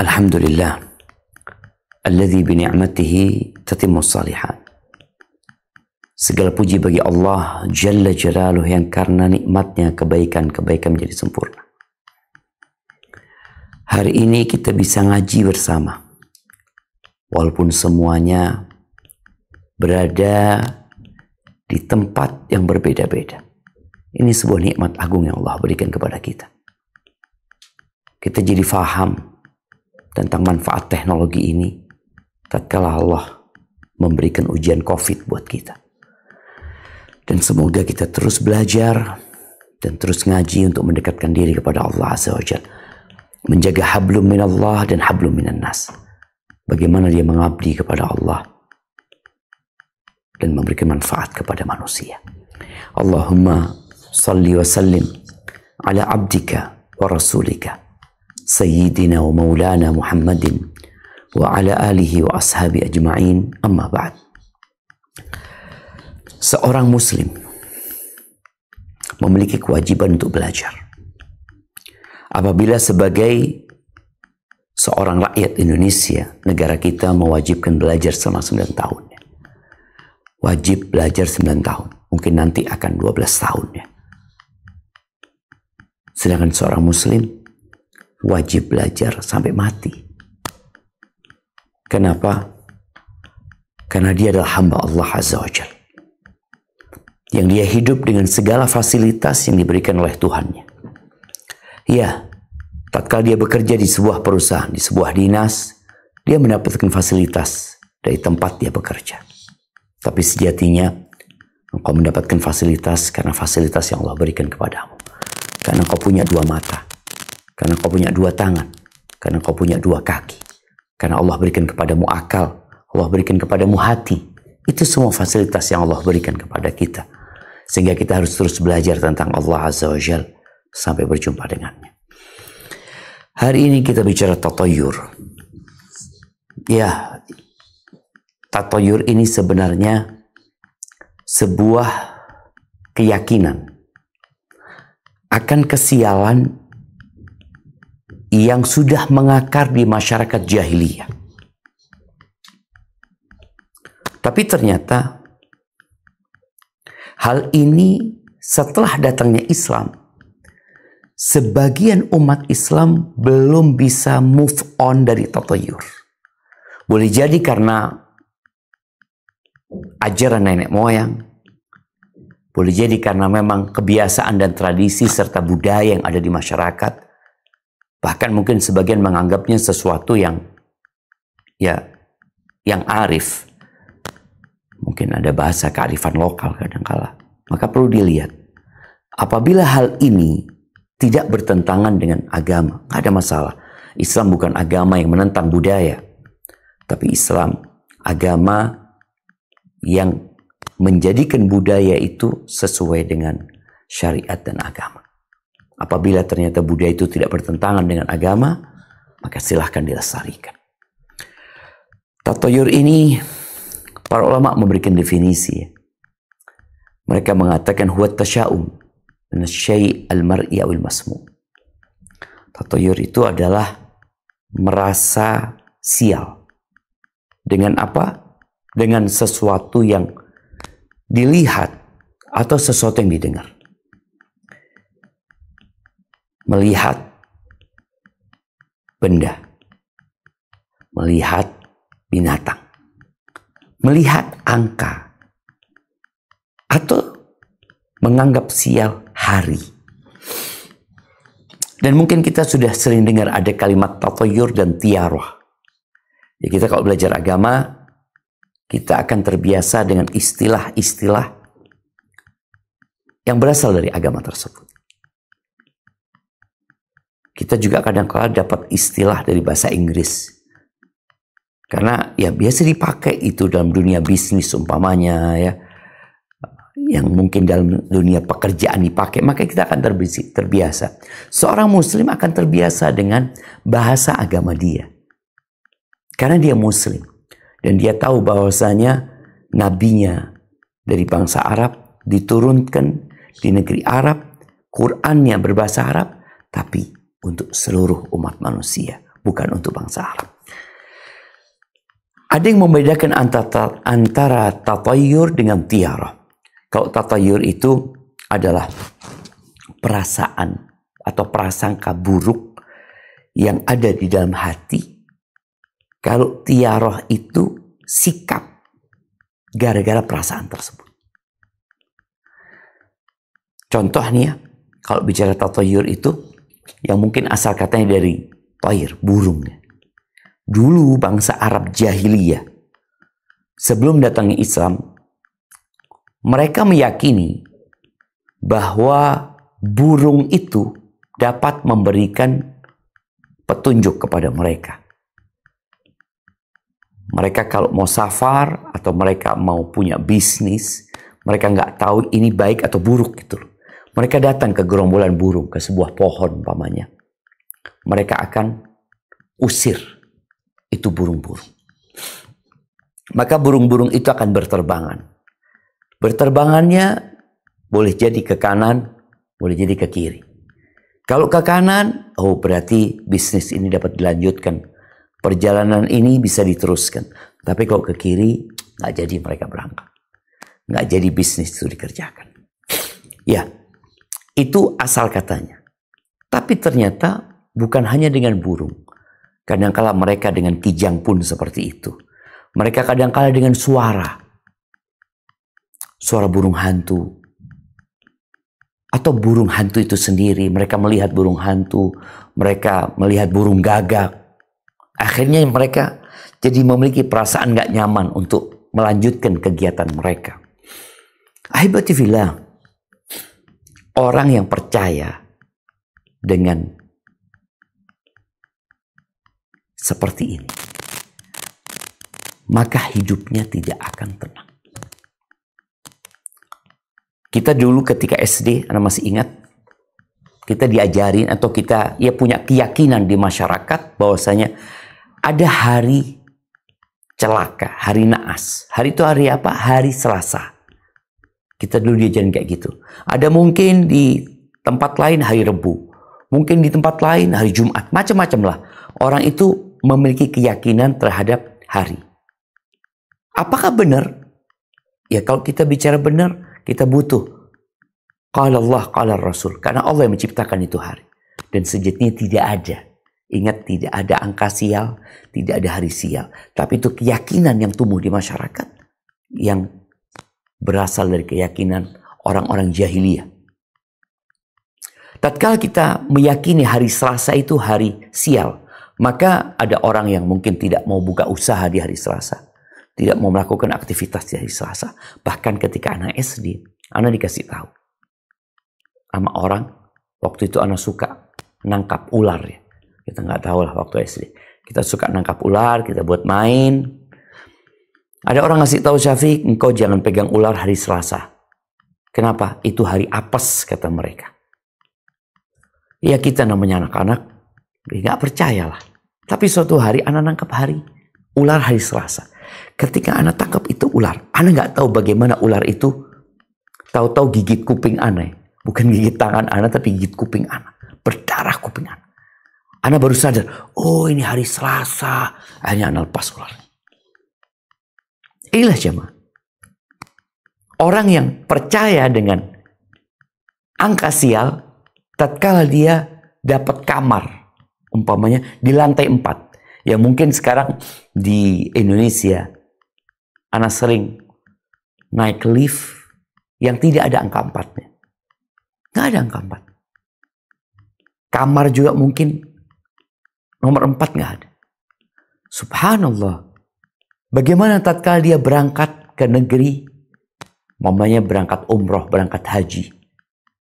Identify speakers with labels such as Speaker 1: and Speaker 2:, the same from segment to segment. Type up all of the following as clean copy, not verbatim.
Speaker 1: Alhamdulillah alladzi bi ni'matihi tatimmus shalihat. Segala puji bagi Allah Jalla Jalaluh yang karena nikmatnya kebaikan-kebaikan menjadi sempurna. Hari ini kita bisa ngaji bersama. Walaupun semuanya berada di tempat yang berbeda-beda. Ini sebuah nikmat agung yang Allah berikan kepada kita. Kita jadi faham tentang manfaat teknologi ini tatkala Allah memberikan ujian COVID buat kita. Dan semoga kita terus belajar dan terus ngaji untuk mendekatkan diri kepada Allah Azza wa Jalla. Menjaga hablum minallah dan hablum minan nas. Bagaimana dia mengabdi kepada Allah dan memberikan manfaat kepada manusia. Allahumma salli wa sallim ala abdika wa rasulika Sayyidina wa maulana Muhammadin wa ala alihi wa ashabi ajma'in, amma ba'd. Seorang muslim memiliki kewajiban untuk belajar. Apabila sebagai seorang rakyat Indonesia, negara kita mewajibkan belajar selama 9 tahun. Wajib belajar 9 tahun. Mungkin nanti akan 12 tahun. Sedangkan seorang muslim wajib belajar sampai mati. Kenapa? Karena dia adalah hamba Allah Azza wa Jalla. Yang dia hidup dengan segala fasilitas yang diberikan oleh Tuhannya. Ya, tatkala dia bekerja di sebuah perusahaan, di sebuah dinas, dia mendapatkan fasilitas dari tempat dia bekerja. Tapi sejatinya, engkau mendapatkan fasilitas karena fasilitas yang Allah berikan kepadamu. Karena engkau punya 2 mata. Karena kau punya 2 tangan. Karena kau punya 2 kaki. Karena Allah berikan kepadamu akal. Allah berikan kepadamu hati. Itu semua fasilitas yang Allah berikan kepada kita. Sehingga kita harus terus belajar tentang Allah Azza wa Jalla sampai berjumpa dengannya. Hari ini kita bicara tatayur. Ya, tatayur ini sebenarnya sebuah keyakinan akan kesialan yang sudah mengakar di masyarakat jahiliyah. Tapi ternyata hal ini setelah datangnya Islam, sebagian umat Islam belum bisa move on dari tatayur. Boleh jadi karena ajaran nenek moyang, boleh jadi karena memang kebiasaan dan tradisi serta budaya yang ada di masyarakat. Bahkan mungkin sebagian menganggapnya sesuatu yang arif. Mungkin ada bahasa kearifan lokal kadangkala. Maka perlu dilihat. Apabila hal ini tidak bertentangan dengan agama, nggak ada masalah. Islam bukan agama yang menentang budaya. Tapi Islam agama yang menjadikan budaya itu sesuai dengan syariat dan agama. Apabila ternyata budaya itu tidak bertentangan dengan agama, maka silahkan dilestarikan. Tatayur ini, para ulama memberikan definisi. Mereka mengatakan huwa tasya'um min asy-syai' al-mar'i awil masmu'. Tatayur itu adalah merasa sial. Dengan apa? Dengan sesuatu yang dilihat atau sesuatu yang didengar. Melihat benda, melihat binatang, melihat angka, atau menganggap sial hari. Dan mungkin kita sudah sering dengar ada kalimat tatayur dan tiarah. Ya, kita kalau belajar agama, kita akan terbiasa dengan istilah-istilah yang berasal dari agama tersebut. Kita juga kadang-kadang dapat istilah dari bahasa Inggris. Karena ya biasa dipakai itu dalam dunia bisnis umpamanya ya. Yang mungkin dalam dunia pekerjaan dipakai, maka kita akan terbiasa. Seorang muslim akan terbiasa dengan bahasa agama dia. Karena dia muslim. Dan dia tahu bahwasanya nabinya dari bangsa Arab diturunkan di negeri Arab, Qur'annya berbahasa Arab, tapi untuk seluruh umat manusia, bukan untuk bangsa Arab. Ada yang membedakan antara tatayur dengan tiarah. Kalau tatayur itu adalah perasaan atau prasangka buruk yang ada di dalam hati. Kalau tiarah itu sikap gara-gara perasaan tersebut. Contoh nih ya, kalau bicara tatayur itu, yang mungkin asal katanya dari tair, burung. Dulu bangsa Arab jahiliyah, sebelum datangnya Islam, mereka meyakini bahwa burung itu dapat memberikan petunjuk kepada mereka. Mereka kalau mau safar atau mereka mau punya bisnis, mereka nggak tahu ini baik atau buruk gitu. Mereka datang ke gerombolan burung, ke sebuah pohon umpamanya. Mereka akan usir itu burung-burung. Maka burung-burung itu akan berterbangan. Berterbangannya boleh jadi ke kanan, boleh jadi ke kiri. Kalau ke kanan, oh berarti bisnis ini dapat dilanjutkan. Perjalanan ini bisa diteruskan. Tapi kalau ke kiri, nggak jadi mereka berangkat. Nggak jadi bisnis itu dikerjakan. Ya, itu asal katanya. Tapi ternyata bukan hanya dengan burung. Kadangkala mereka dengan kijang pun seperti itu. Mereka kadangkala dengan suara. Suara burung hantu. Atau burung hantu itu sendiri. Mereka melihat burung hantu. Mereka melihat burung gagak. Akhirnya mereka jadi memiliki perasaan gak nyaman untuk melanjutkan kegiatan mereka. Ahibati fillah. Orang yang percaya dengan seperti ini, maka hidupnya tidak akan tenang. Kita dulu ketika SD, Anda masih ingat, kita diajarin atau kita punya keyakinan di masyarakat bahwasanya ada hari celaka, hari naas. Hari itu hari apa? Hari Selasa. Kita dulu diajarin kayak gitu. Ada mungkin di tempat lain hari Rebu. Mungkin di tempat lain hari Jumat. Macam-macam lah. Orang itu memiliki keyakinan terhadap hari. Apakah benar? Ya kalau kita bicara benar, kita butuh qala Allah, qala Rasul. Karena Allah yang menciptakan itu hari. Dan sejatinya tidak ada. Ingat, tidak ada angka sial, tidak ada hari sial. Tapi itu keyakinan yang tumbuh di masyarakat. Yang berasal dari keyakinan orang-orang jahiliyah. Tatkala kita meyakini hari Selasa itu hari sial, maka ada orang yang mungkin tidak mau buka usaha di hari Selasa. Tidak mau melakukan aktivitas di hari Selasa. Bahkan ketika anak SD, anak dikasih tahu sama orang, waktu itu anak suka nangkap ular ya. Kita nggak tahu lah waktu SD. Kita suka nangkap ular, kita buat main. Ada orang ngasih tahu Syafiq, engkau jangan pegang ular hari Selasa. Kenapa? Itu hari apes, kata mereka. Ya kita namanya anak-anak, nggak percayalah. Tapi suatu hari anak nangkap ular hari Selasa. Ketika anak tangkap itu ular, anak nggak tahu bagaimana ular itu tahu-tahu gigit kuping anak. Bukan gigit tangan anak, tapi gigit kuping anak. Berdarah kuping anak. Anak baru sadar, oh ini hari Selasa. Akhirnya anak lepas ular. Inilah jemaah. Orang yang percaya dengan angka sial, tatkala dia dapat kamar, umpamanya di lantai 4. Ya mungkin sekarang di Indonesia, anak sering naik lift yang tidak ada angka 4-nya. Nggak ada angka 4. Kamar juga mungkin nomor 4 nggak ada. Subhanallah. Bagaimana tatkala dia berangkat ke negeri, mamanya berangkat umroh, berangkat haji.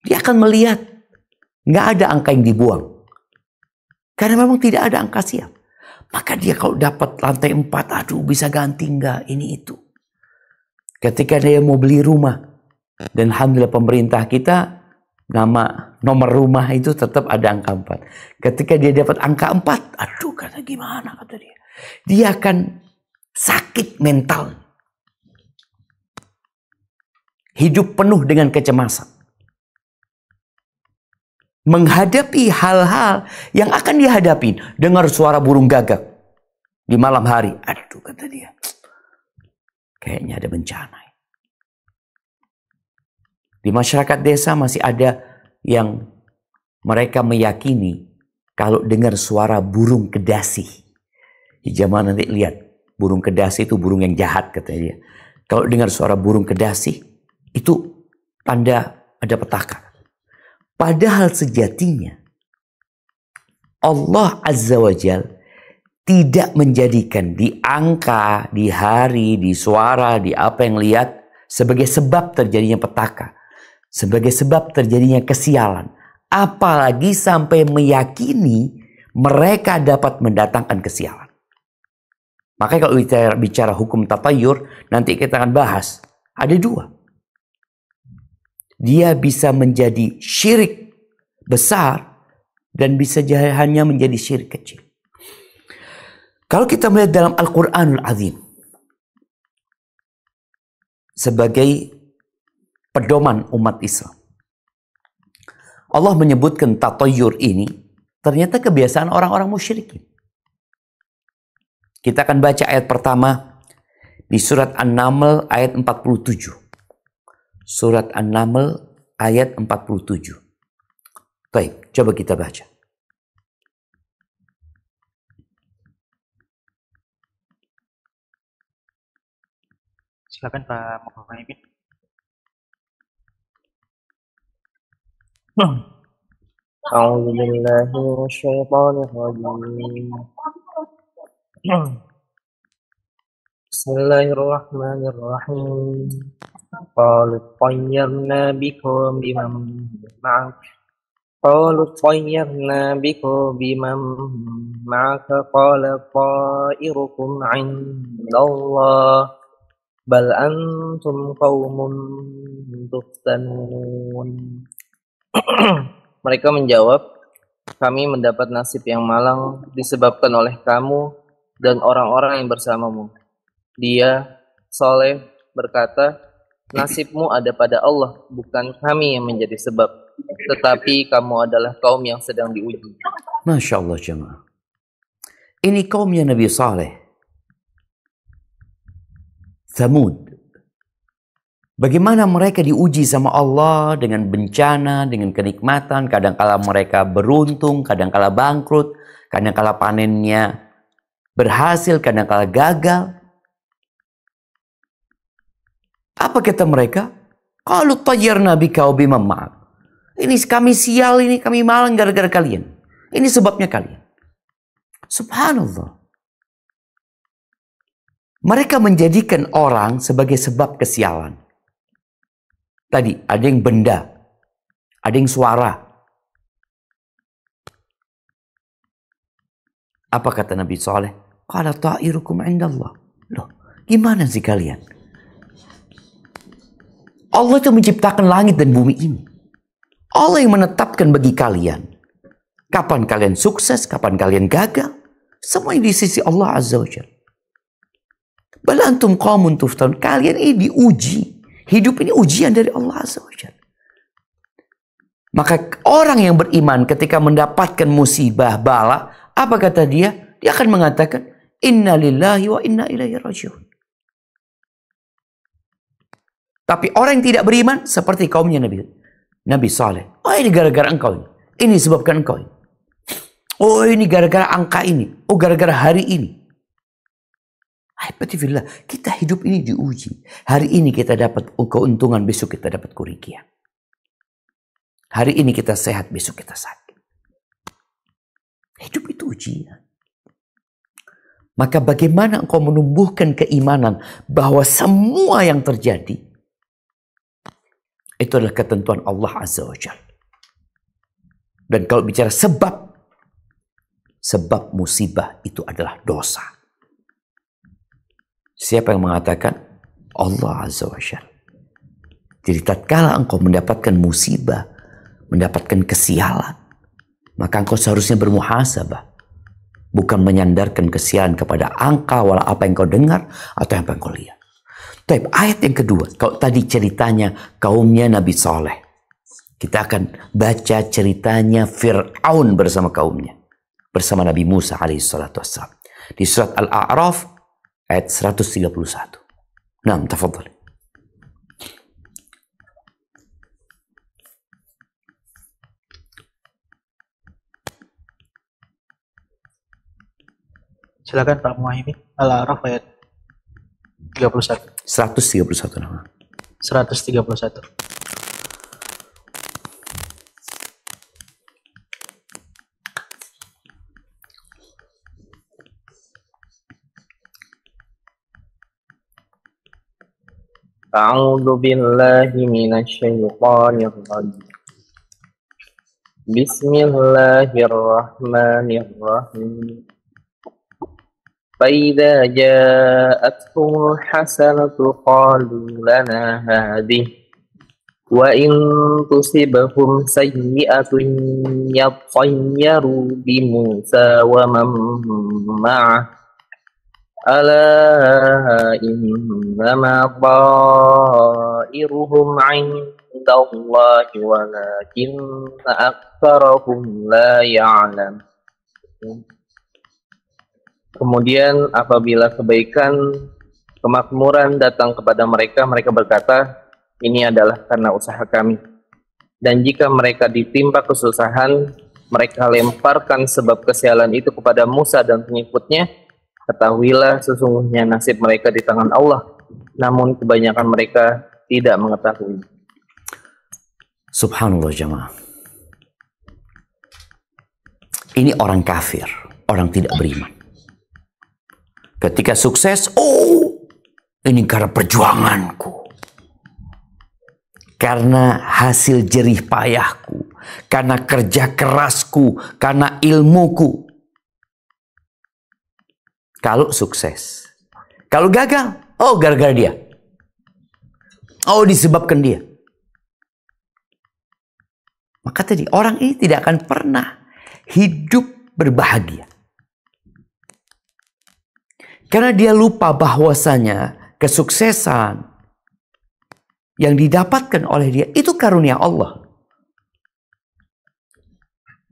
Speaker 1: Dia akan melihat nggak ada angka yang dibuang. Karena memang tidak ada angka sial. Maka dia kalau dapat lantai 4, aduh bisa ganti nggak ini itu. Ketika dia mau beli rumah, dan alhamdulillah pemerintah kita, nomor rumah itu tetap ada angka 4. Ketika dia dapat angka 4, aduh kata gimana kata dia. Dia akan sakit mental. Hidup penuh dengan kecemasan. menghadapi hal-hal yang akan dihadapin. Dengar suara burung gagak di malam hari. Aduh, kata dia, kayaknya ada bencana. Di masyarakat desa masih ada yang mereka meyakini kalau dengar suara burung kedasi. Di zaman nanti lihat, burung kedasi itu burung yang jahat, katanya dia. Kalau dengar suara burung kedasi, itu tanda ada petaka. Padahal sejatinya Allah Azza wa Jal tidak menjadikan di angka, di hari, di suara, di apa yang lihat sebagai sebab terjadinya petaka, sebagai sebab terjadinya kesialan. Apalagi sampai meyakini mereka dapat mendatangkan kesialan. Makanya kalau bicara hukum tatayur, nanti kita akan bahas. Ada dua. Dia bisa menjadi syirik besar dan bisa hanya menjadi syirik kecil. Kalau kita melihat dalam Al-Quranul Azim sebagai pedoman umat Islam, Allah menyebutkan tatayur ini ternyata kebiasaan orang-orang musyrikin. Kita akan baca ayat pertama di surat An-Naml ayat 47. Surat An-Naml ayat 47. Baik, coba kita baca.
Speaker 2: Silakan Pak Muhammad.
Speaker 3: أعوذ بالله من الشيطان الرجيم بسم الله الرحمن الرحيم قالوا طيرنا بكم معك قال طائركم عند الله بل أنتم قوم تفتنون. Mereka menjawab, kami mendapat nasib yang malang disebabkan oleh kamu dan orang-orang yang bersamamu. Dia, Saleh, berkata, nasibmu ada pada Allah, bukan kami yang menjadi sebab. Tetapi kamu adalah kaum yang sedang diuji.
Speaker 1: Masya Allah jemaah. Ini kaumnya Nabi Saleh. Thamud. Bagaimana mereka diuji sama Allah dengan bencana, dengan kenikmatan. Kadangkala mereka beruntung, kadangkala bangkrut, kadangkala panennya berhasil, kadangkala gagal. Apa kata mereka? Qalu tayyarna bika wa biman ma'ak. Ini kami sial, ini kami malang gara-gara kalian. Ini sebabnya kalian. Subhanallah. Mereka menjadikan orang sebagai sebab kesialan. Tadi ada yang benda, ada yang suara. Apa kata Nabi Saleh? Qala ta'irukum indallah. Loh, gimana sih kalian? Allah itu menciptakan langit dan bumi ini. Allah yang menetapkan bagi kalian kapan kalian sukses, kapan kalian gagal. Semua di sisi Allah Azza wa Jalla. Bal antum qaumun tuftanun. Kalian ini diuji. Hidup ini ujian dari Allah Azza wa Jalla. Maka orang yang beriman ketika mendapatkan musibah, bala, apa kata dia? Dia akan mengatakan, Inna lillahi wa inna ilaihi raji'un. Tapi orang yang tidak beriman seperti kaumnya Nabi Saleh. Oh, ini gara-gara engkau. Ini sebabkan engkau. Oh, ini gara-gara angka ini. Oh, gara-gara hari ini. Alhamdulillah, kita hidup ini diuji. Hari ini kita dapat keuntungan, besok kita dapat kerugian. Hari ini kita sehat, besok kita sakit. Hidup itu ujian. Maka bagaimana engkau menumbuhkan keimanan bahwa semua yang terjadi itu adalah ketentuan Allah Azza wa Jalla. Dan kalau bicara sebab musibah itu adalah dosa. Siapa yang mengatakan? Allah Azza wa Jalla. Jadi tatkala engkau mendapatkan musibah, mendapatkan kesialan, maka engkau seharusnya bermuhasabah. Bukan menyandarkan kesialan kepada angka, wala apa yang kau dengar, atau apa yang kau lihat. Tapi ayat yang kedua, kalau tadi ceritanya kaumnya Nabi Saleh. Kita akan baca ceritanya Fir'aun bersama kaumnya. Bersama Nabi Musa alaihissalatu wassalam. Di surat Al-A'raf ayat 131. Nah, tafadhal.
Speaker 2: Silakan Pak Muhaimin. Al-A'raf ayat 31.
Speaker 1: 131 nama.
Speaker 2: 131.
Speaker 3: A'udzu billahi minasyaitonir rajim. Bismillahirrahmanirrahim. فإذا جاءتهم الحسنة قالوا لنا هذه وإن تصبهم سيئة يطيروا بموسى ومن معه ألا إنما طائرهم عند الله ولكن أكثرهم لا يعلمون. Kemudian apabila kebaikan, kemakmuran datang kepada mereka, mereka berkata, ini adalah karena usaha kami. Dan jika mereka ditimpa kesusahan, mereka lemparkan sebab kesialan itu kepada Musa dan pengikutnya. Ketahuilah sesungguhnya nasib mereka di tangan Allah, namun kebanyakan mereka tidak mengetahui.
Speaker 1: Subhanallah jamaah. Ini orang kafir, orang tidak beriman. Ketika sukses, oh, ini karena perjuanganku. Karena hasil jerih payahku. Karena kerja kerasku. Karena ilmuku. Kalau sukses. Kalau gagal, oh gara-gara dia. Oh disebabkan dia. Maka tadi, orang ini tidak akan pernah hidup berbahagia. Karena dia lupa bahwasanya kesuksesan yang didapatkan oleh dia itu karunia Allah.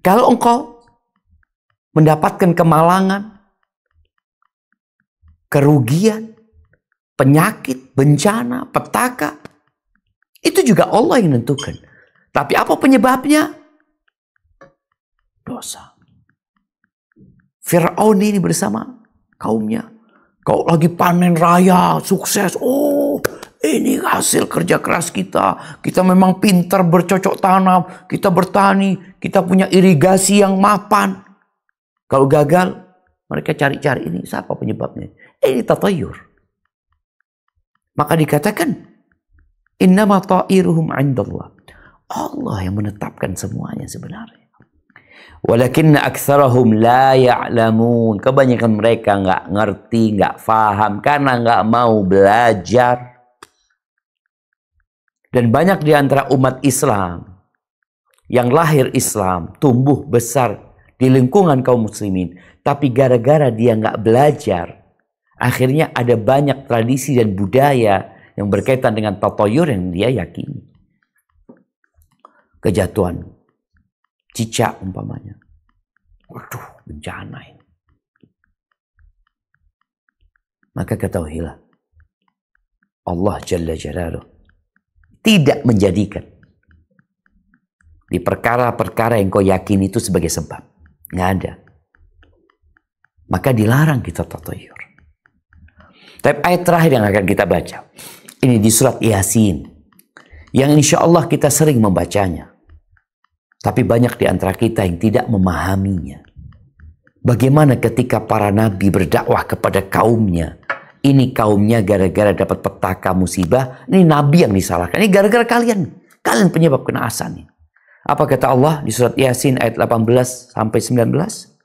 Speaker 1: Kalau engkau mendapatkan kemalangan, kerugian, penyakit, bencana, petaka, itu juga Allah yang menentukan. Tapi apa penyebabnya? Dosa. Fir'aun ini bersama kaumnya. Kau lagi panen raya, sukses. Oh, ini hasil kerja keras kita. Kita memang pintar bercocok tanam. Kita bertani. Kita punya irigasi yang mapan. Kalau gagal, mereka cari-cari ini. Siapa penyebabnya? Ini tatayur. Maka dikatakan, innama ta'iruhum 'indallah. Allah yang menetapkan semuanya sebenarnya. Walakinna aktsarahum la ya'lamun. Kebanyakan mereka nggak ngerti, nggak faham karena nggak mau belajar. Dan banyak di antara umat Islam yang lahir Islam, tumbuh besar di lingkungan kaum muslimin, tapi gara-gara dia nggak belajar, akhirnya ada banyak tradisi dan budaya yang berkaitan dengan tatayur yang dia yakini. Kejatuhan cicak umpamanya. Waduh, bencana ini. Maka ketahuilah, Allah Jalla Jalaluh tidak menjadikan di perkara-perkara yang kau yakini itu sebagai sebab. Nggak ada. Maka dilarang kita tatayur. Tapi ayat terakhir yang akan kita baca, ini di surat Yasin, yang insya Allah kita sering membacanya. Tapi banyak di antara kita yang tidak memahaminya. Bagaimana ketika para nabi berdakwah kepada kaumnya. Ini kaumnya gara-gara dapat petaka musibah. Ini nabi yang disalahkan. Ini gara-gara kalian. Kalian penyebab kenaasan ini. Apa kata Allah di surat Yasin ayat 18 sampai 19?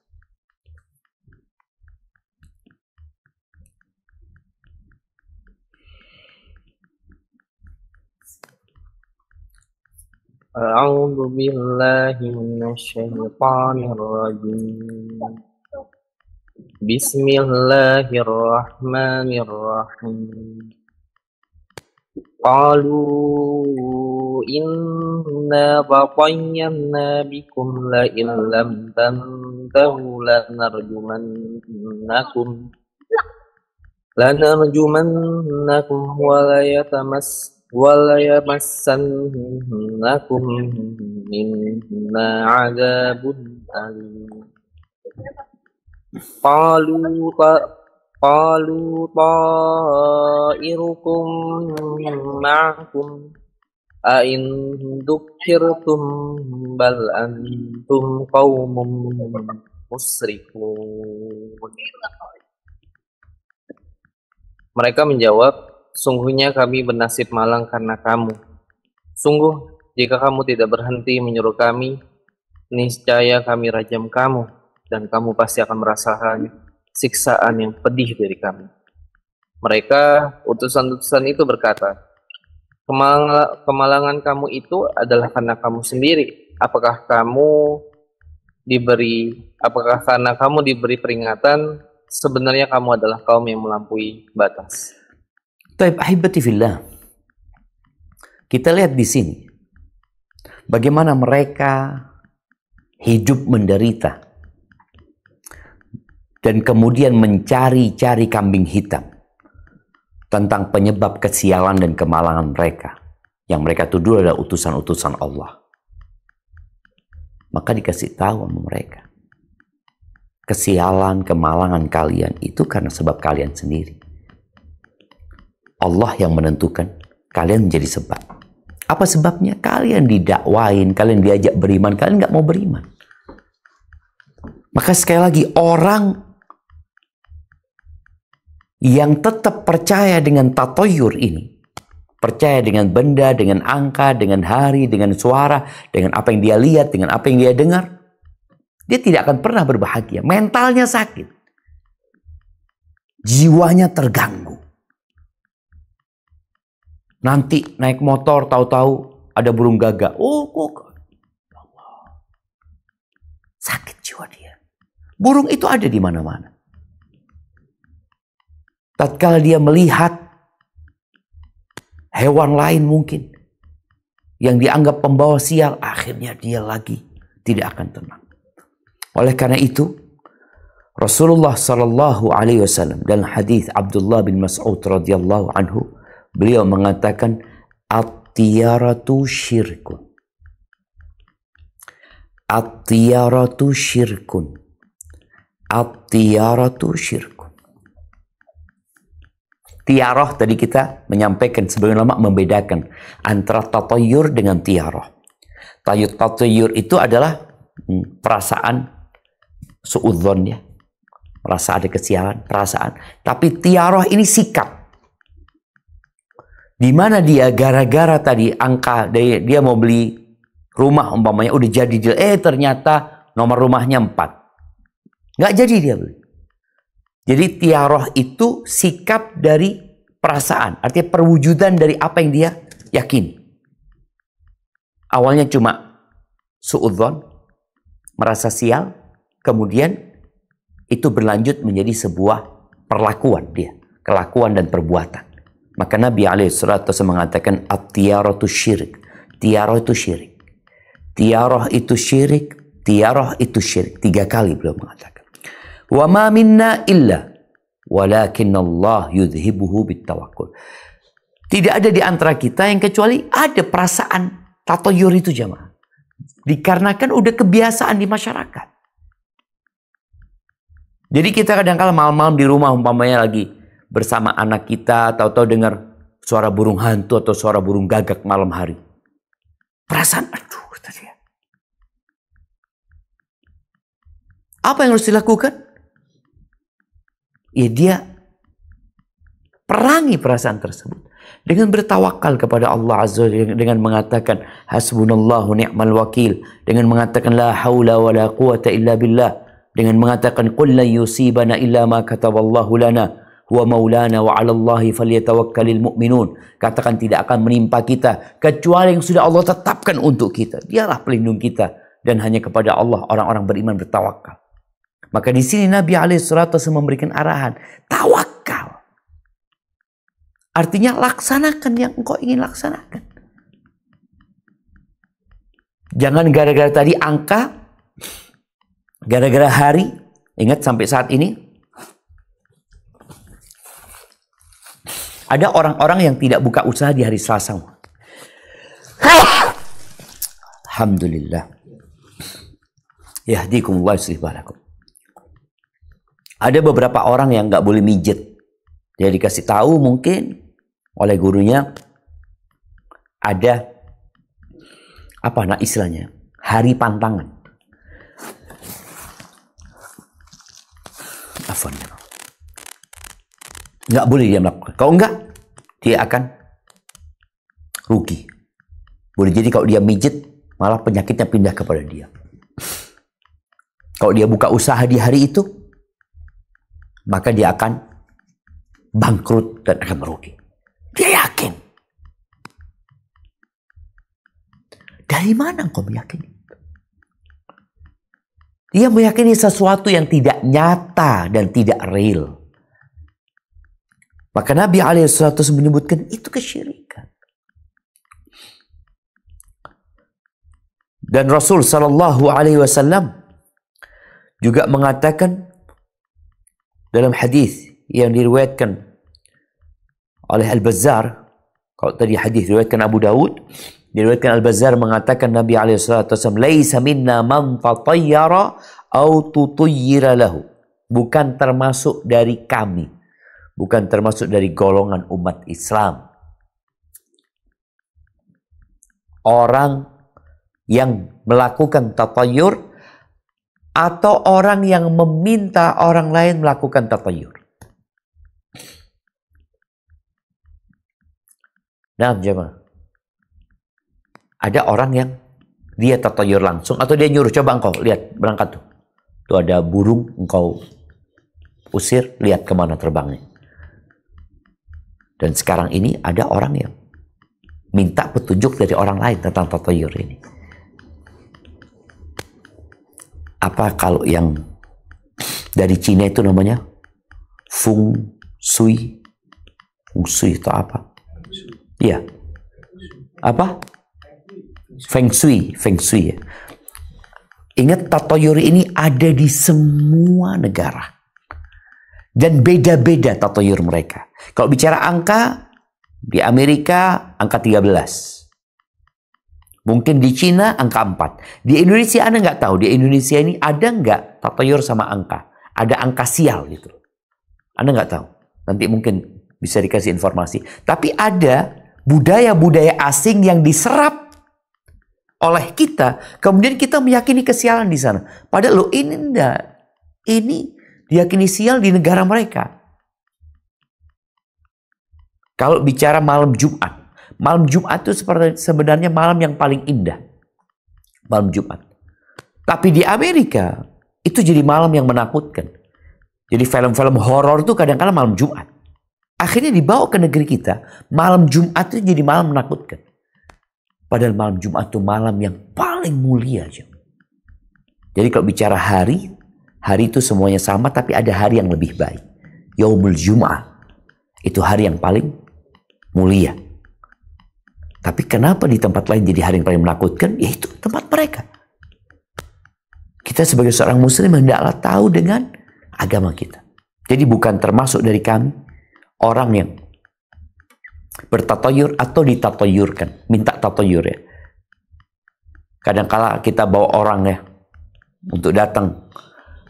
Speaker 3: A'udzu billahi minasyaitonir rajim. Bismillahirrahmanirrahim. qalu inna tatayyarna bikum la in lam tantahu lanarjumannakum wa la yamassannakum minna adzabun alim. Qalu ta'irukum ma'akum a in dukkirtum bal antum qaumun musrifun. Mereka menjawab, sungguhnya kami bernasib malang karena kamu. Sungguh, jika kamu tidak berhenti menyuruh kami, niscaya kami rajam kamu, dan kamu pasti akan merasakan siksaan yang pedih dari kami. Mereka, utusan-utusan itu berkata, kemalangan kamu itu adalah karena kamu sendiri. Apakah karena kamu diberi peringatan, sebenarnya kamu adalah kaum yang melampaui batas.
Speaker 1: Taib ahibati fillah. Kita lihat di sini bagaimana mereka hidup menderita dan kemudian mencari-cari kambing hitam tentang penyebab kesialan dan kemalangan mereka. Yang mereka tuduh adalah utusan-utusan Allah. Maka dikasih tahu sama mereka, kesialan, kemalangan kalian itu karena sebab kalian sendiri. Allah yang menentukan, kalian menjadi sebab. Apa sebabnya? Kalian didakwain, kalian diajak beriman, kalian nggak mau beriman. Maka sekali lagi, orang yang tetap percaya dengan tatoyur ini, percaya dengan benda, dengan angka, dengan hari, dengan suara, dengan apa yang dia lihat, dengan apa yang dia dengar, dia tidak akan pernah berbahagia. Mentalnya sakit. Jiwanya terganggu. Nanti naik motor, tahu-tahu ada burung gagak. Oh, kok sakit jiwa dia. Burung itu ada di mana-mana. Tatkala dia melihat hewan lain mungkin yang dianggap pembawa sial, akhirnya dia lagi tidak akan tenang. Oleh karena itu, Rasulullah sallallahu alaihi wasallam dalam hadis Abdullah bin Mas'ud radhiyallahu anhu, beliau mengatakan at-tiyaratu syirkun. At-tiyaratu syirkun. At-tiyaratu syirkun. Tiaroh tadi kita menyampaikan, sebagian ulama membedakan antara tatayur dengan tiaroh. Tatayur itu adalah perasaan suudzon ya. Merasa ada kesialan, perasaan. Tapi tiaroh ini sikap. Di mana dia gara-gara tadi angka dia mau beli rumah umpamanya udah jadi, ternyata nomor rumahnya 4. Nggak jadi dia beli. Jadi tiaroh itu sikap dari perasaan, artinya perwujudan dari apa yang dia yakini. Awalnya cuma suudzon, merasa sial, kemudian itu berlanjut menjadi sebuah perlakuan dia, kelakuan dan perbuatan. Maka Nabi alaihissalatu mengatakan at-tiyaratu syirik. Tiaroh itu syirik. Tiaroh itu syirik, tiaroh itu syirik. 3 kali beliau mengatakan. Wa ma minna illa walakin Allah yudhibuhu bitawakkul. Tidak ada di antara kita yang kecuali ada perasaan tatoyur itu jamaah. Dikarenakan udah kebiasaan di masyarakat. Jadi kita kadang-kala malam-malam di rumah umpamanya lagi bersama anak kita, tahu-tahu dengar suara burung hantu atau suara burung gagak malam hari. Perasaan, aduh tadi ya. Apa yang harus dilakukan? Ya dia perangi perasaan tersebut dengan bertawakal kepada Allah Azza wa Jalla, dengan mengatakan hasbunallahu ni'mal wakil, dengan mengatakan la haula wa la quwata illa billah, dengan mengatakan qul la yusibana illa ma kataballahu lana huwa maulana wa 'alallahi falyatawakkalul mu'minun. Katakan tidak akan menimpa kita kecuali yang sudah Allah tetapkan untuk kita. Dialah pelindung kita dan hanya kepada Allah orang-orang beriman bertawakal. Maka di sini Nabi alaihissalatu memberikan arahan, tawakal. Artinya laksanakan yang engkau ingin laksanakan. Jangan gara-gara tadi angka, gara-gara hari. Ingat sampai saat ini ada orang-orang yang tidak buka usaha di hari Selasa. Alhamdulillah. Yahdikumullah yuslih balakum. Ada beberapa orang yang nggak boleh mijet. Dia dikasih tahu mungkin oleh gurunya ada istilahnya hari pantangan. Nggak boleh dia melakukan. Kalau enggak, dia akan rugi. Boleh jadi kalau dia mijet, malah penyakitnya pindah kepada dia. Kalau dia buka usaha di hari itu, maka dia akan bangkrut dan akan merugi. Dia yakin. Dari mana engkau meyakini? Dia meyakini sesuatu yang tidak nyata dan tidak real. Maka Nabi SAW menyebutkan itu kesyirikan. Dan Rasul SAW juga mengatakan dalam hadis yang diriwayatkan oleh Al-Bazzar, kalau tadi hadis diriwayatkan Abu Dawud, diriwayatkan Al-Bazzar mengatakan Nabi SAW, "Laisa minna man tatayyara au tutayyira lahu." Bukan termasuk dari kami, bukan termasuk dari golongan umat Islam, orang yang melakukan tatayyur atau orang yang meminta orang lain melakukan tatayyur. Nah, jemaah, ada orang yang dia tatayyur langsung atau dia nyuruh, coba engkau lihat berangkat tuh. Tuh ada burung, engkau usir, lihat kemana terbangnya. Dan sekarang ini ada orang yang minta petunjuk dari orang lain tentang tatayyur ini. Apa kalau yang dari Cina itu namanya Feng Shui? Feng Shui itu apa? Iya. Apa? Feng Shui. Feng Shui ya. Ingat, tatayyur ini ada di semua negara. Dan beda-beda tatayyur mereka. Kalau bicara angka, di Amerika angka 13. Mungkin di Cina angka 4. Di Indonesia Anda nggak tahu. Di Indonesia ini ada nggak tatayyur sama angka? Ada angka sial gitu. Anda nggak tahu. Nanti mungkin bisa dikasih informasi. Tapi ada budaya-budaya asing yang diserap oleh kita. Kemudian kita meyakini kesialan di sana. Padahal ini enggak. Ini diyakini sial di negara mereka. Kalau bicara malam Jumat. Malam Jumat itu sebenarnya malam yang paling indah. Malam Jumat. Tapi di Amerika, itu jadi malam yang menakutkan. Jadi film-film horor itu kadang-kadang malam Jumat. Akhirnya dibawa ke negeri kita, malam Jumat itu jadi malam menakutkan. Padahal malam Jumat itu malam yang paling mulia. Jadi kalau bicara hari itu semuanya sama, tapi ada hari yang lebih baik. Yaumul Jum'ah. Itu hari yang paling mulia. Tapi kenapa di tempat lain jadi hari yang paling menakutkan? Yaitu tempat mereka. Kita sebagai seorang muslim hendaklah tahu dengan agama kita. Jadi bukan termasuk dari kami orang yang bertatayyur atau ditatayyurkan. Minta tatayyur ya. Kadang-kala kita bawa orang ya untuk datang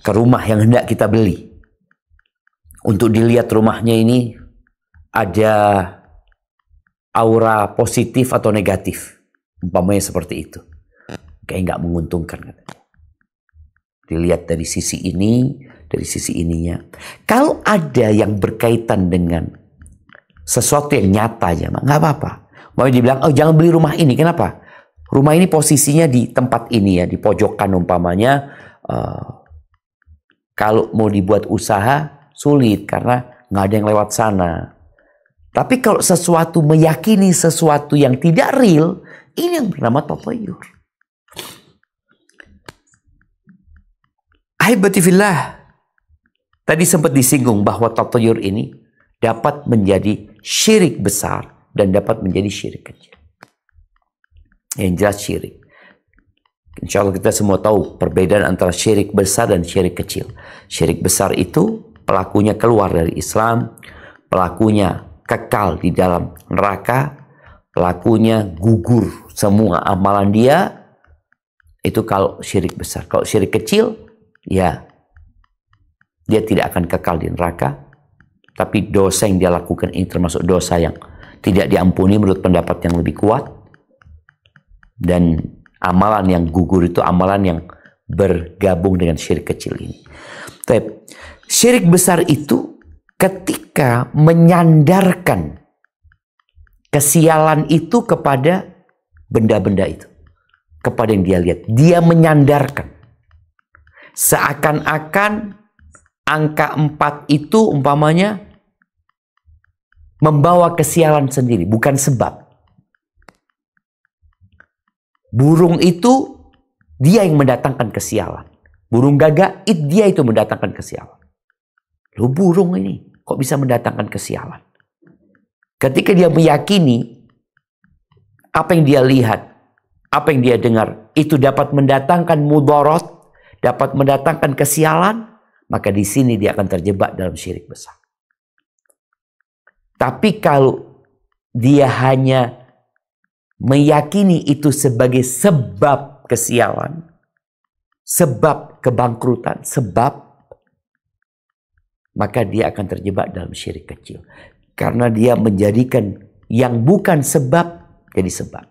Speaker 1: ke rumah yang hendak kita beli. Untuk dilihat rumahnya ini ada aura positif atau negatif. Umpamanya seperti itu. Kayak nggak menguntungkan. Dilihat dari sisi ini, dari sisi ininya. Kalau ada yang berkaitan dengan sesuatu yang nyata aja, nggak apa-apa. Mau dibilang, oh jangan beli rumah ini. Kenapa? Rumah ini posisinya di tempat ini ya, di pojokan umpamanya. Kalau mau dibuat usaha, sulit karena nggak ada yang lewat sana. Tapi kalau sesuatu meyakini sesuatu yang tidak real, ini yang bernama tatayyur. Ahibati fillah, tadi sempat disinggung bahwa tatayyur ini dapat menjadi syirik besar dan dapat menjadi syirik kecil. Yang jelas syirik. Insya Allah kita semua tahu perbedaan antara syirik besar dan syirik kecil. Syirik besar itu pelakunya keluar dari Islam, pelakunya kekal di dalam neraka, pelakunya gugur semua amalan dia. Itu kalau syirik besar. Kalau syirik kecil, ya dia tidak akan kekal di neraka, tapi dosa yang dia lakukan ini termasuk dosa yang tidak diampuni menurut pendapat yang lebih kuat. Dan amalan yang gugur itu amalan yang bergabung dengan syirik kecil ini. Tapi syirik besar itu ketika menyandarkan kesialan itu kepada benda-benda itu, kepada yang dia lihat. Dia menyandarkan. Seakan-akan angka 4 itu umpamanya membawa kesialan sendiri, bukan sebab. Burung itu dia yang mendatangkan kesialan. Burung gagak dia itu mendatangkan kesialan. Loh, burung ini kok bisa mendatangkan kesialan? Ketika dia meyakini apa yang dia lihat, apa yang dia dengar itu dapat mendatangkan mudarat, dapat mendatangkan kesialan, maka di sini dia akan terjebak dalam syirik besar. Tapi kalau dia hanya meyakini itu sebagai sebab kesialan, sebab kebangkrutan, maka dia akan terjebak dalam syirik kecil. Karena dia menjadikan yang bukan sebab jadi sebab.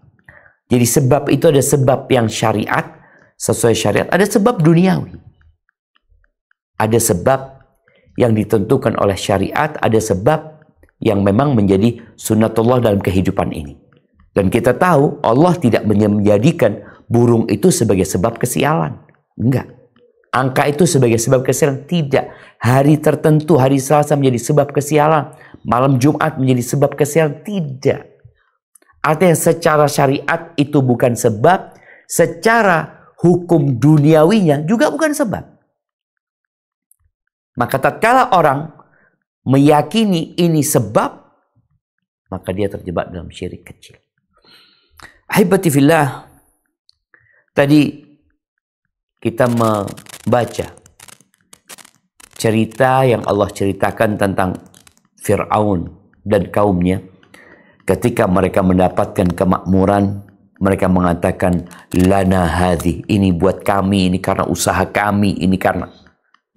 Speaker 1: Jadi sebab itu ada sebab yang syariat, sesuai syariat. Ada sebab duniawi. Ada sebab yang ditentukan oleh syariat. Ada sebab yang memang menjadi sunnatullah dalam kehidupan ini. Dan kita tahu Allah tidak menjadikan burung itu sebagai sebab kesialan. Enggak. Angka itu sebagai sebab kesialan. Tidak. Hari tertentu, hari Selasa menjadi sebab kesialan. Malam Jumat menjadi sebab kesialan. Tidak. Artinya secara syariat itu bukan sebab. Secara hukum duniawinya juga bukan sebab. Maka tatkala orang meyakini ini sebab, maka dia terjebak dalam syirik kecil. Ahibati fillah, tadi kita membaca cerita yang Allah ceritakan tentang Fir'aun dan kaumnya. Ketika mereka mendapatkan kemakmuran, mereka mengatakan, lana hadhi, ini buat kami, ini karena usaha kami, ini karena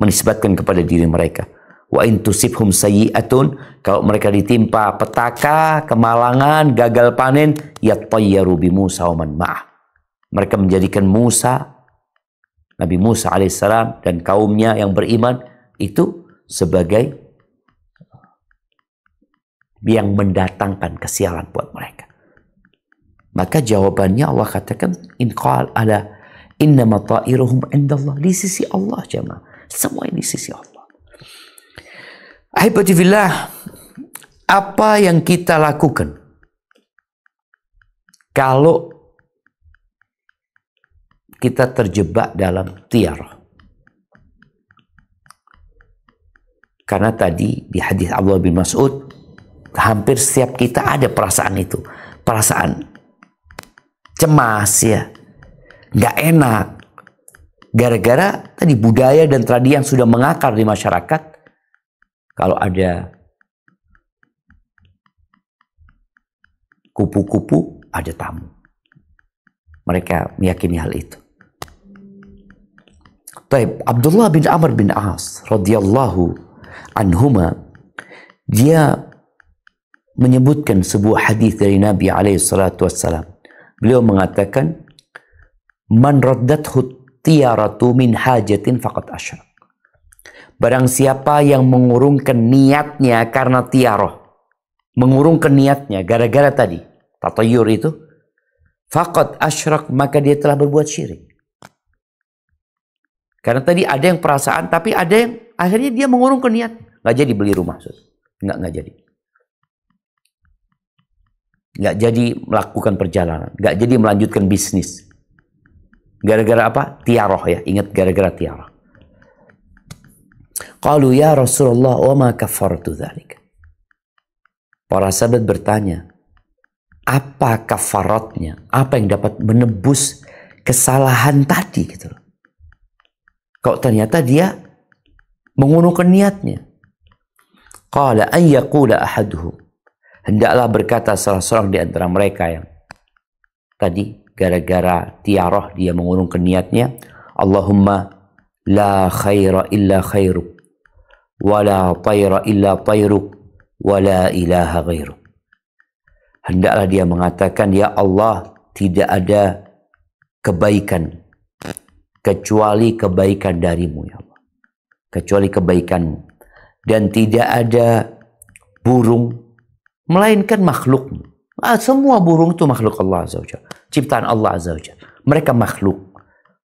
Speaker 1: menisbatkan kepada diri mereka. Wa in tusibhum sayyi'atun, kalau mereka ditimpa petaka, kemalangan, gagal panen, yattayyaru bi Musa wa man ma'ah. Mereka menjadikan Nabi Musa alaihissalam dan kaumnya yang beriman itu sebagai yang mendatangkan kesialan buat mereka. Maka jawabannya Allah katakan, in qala ala innama ta'iruhum indallah, di sisi Allah jemaah. Semua ini di sisi Allah. Ahibati fillah, apa yang kita lakukan kalau kita terjebak dalam tiarah? Karena tadi di hadis Abdullah bin Mas'ud, hampir setiap kita ada perasaan itu, perasaan cemas ya, nggak enak, gara-gara tadi budaya dan tradisi yang sudah mengakar di masyarakat. Kalau ada kupu-kupu, ada tamu. Mereka meyakini hal itu. Taib, Abdullah bin Amr bin As radhiyallahu anhuma, dia menyebutkan sebuah hadis dari Nabi alaihi salatu wassalam. Beliau mengatakan, man raddathu tiyaratu min hajatin faqad asyrak. Barang siapa yang mengurungkan niatnya karena tiarah, mengurungkan niatnya gara-gara tadi tatayur itu, faqad asyrak, maka dia telah berbuat syirik. Karena tadi ada yang perasaan, tapi ada yang akhirnya dia mengurungkan niat, nggak jadi beli rumah, nggak jadi, nggak jadi melakukan perjalanan, nggak jadi melanjutkan bisnis. Gara-gara apa? Tiarah ya, ingat gara-gara tiarah. Qalu ya Rasulullah wa ma kafartu dzalik. Para sahabat bertanya, apa kafaratnya? Apa yang dapat menebus kesalahan tadi gitu loh. Kok ternyata dia mengurungkan niatnya. Qala an yaqula ahaduhum. Hendaklah berkata salah seorang di antara mereka yang tadi gara-gara tiarah dia mengurungkan niatnya, Allahumma la khaira illa khairuk, wa la tayra illa tayruk, wa la ilaha ghairuk. Hendaklah dia mengatakan, ya Allah, tidak ada kebaikan kecuali kebaikan darimu ya Allah, kecuali kebaikanmu, dan tidak ada burung melainkan makhlukmu. Semua burung itu makhluk Allah Azza wa Jalla, ciptaan Allah Azza wa Jalla. Mereka makhluk,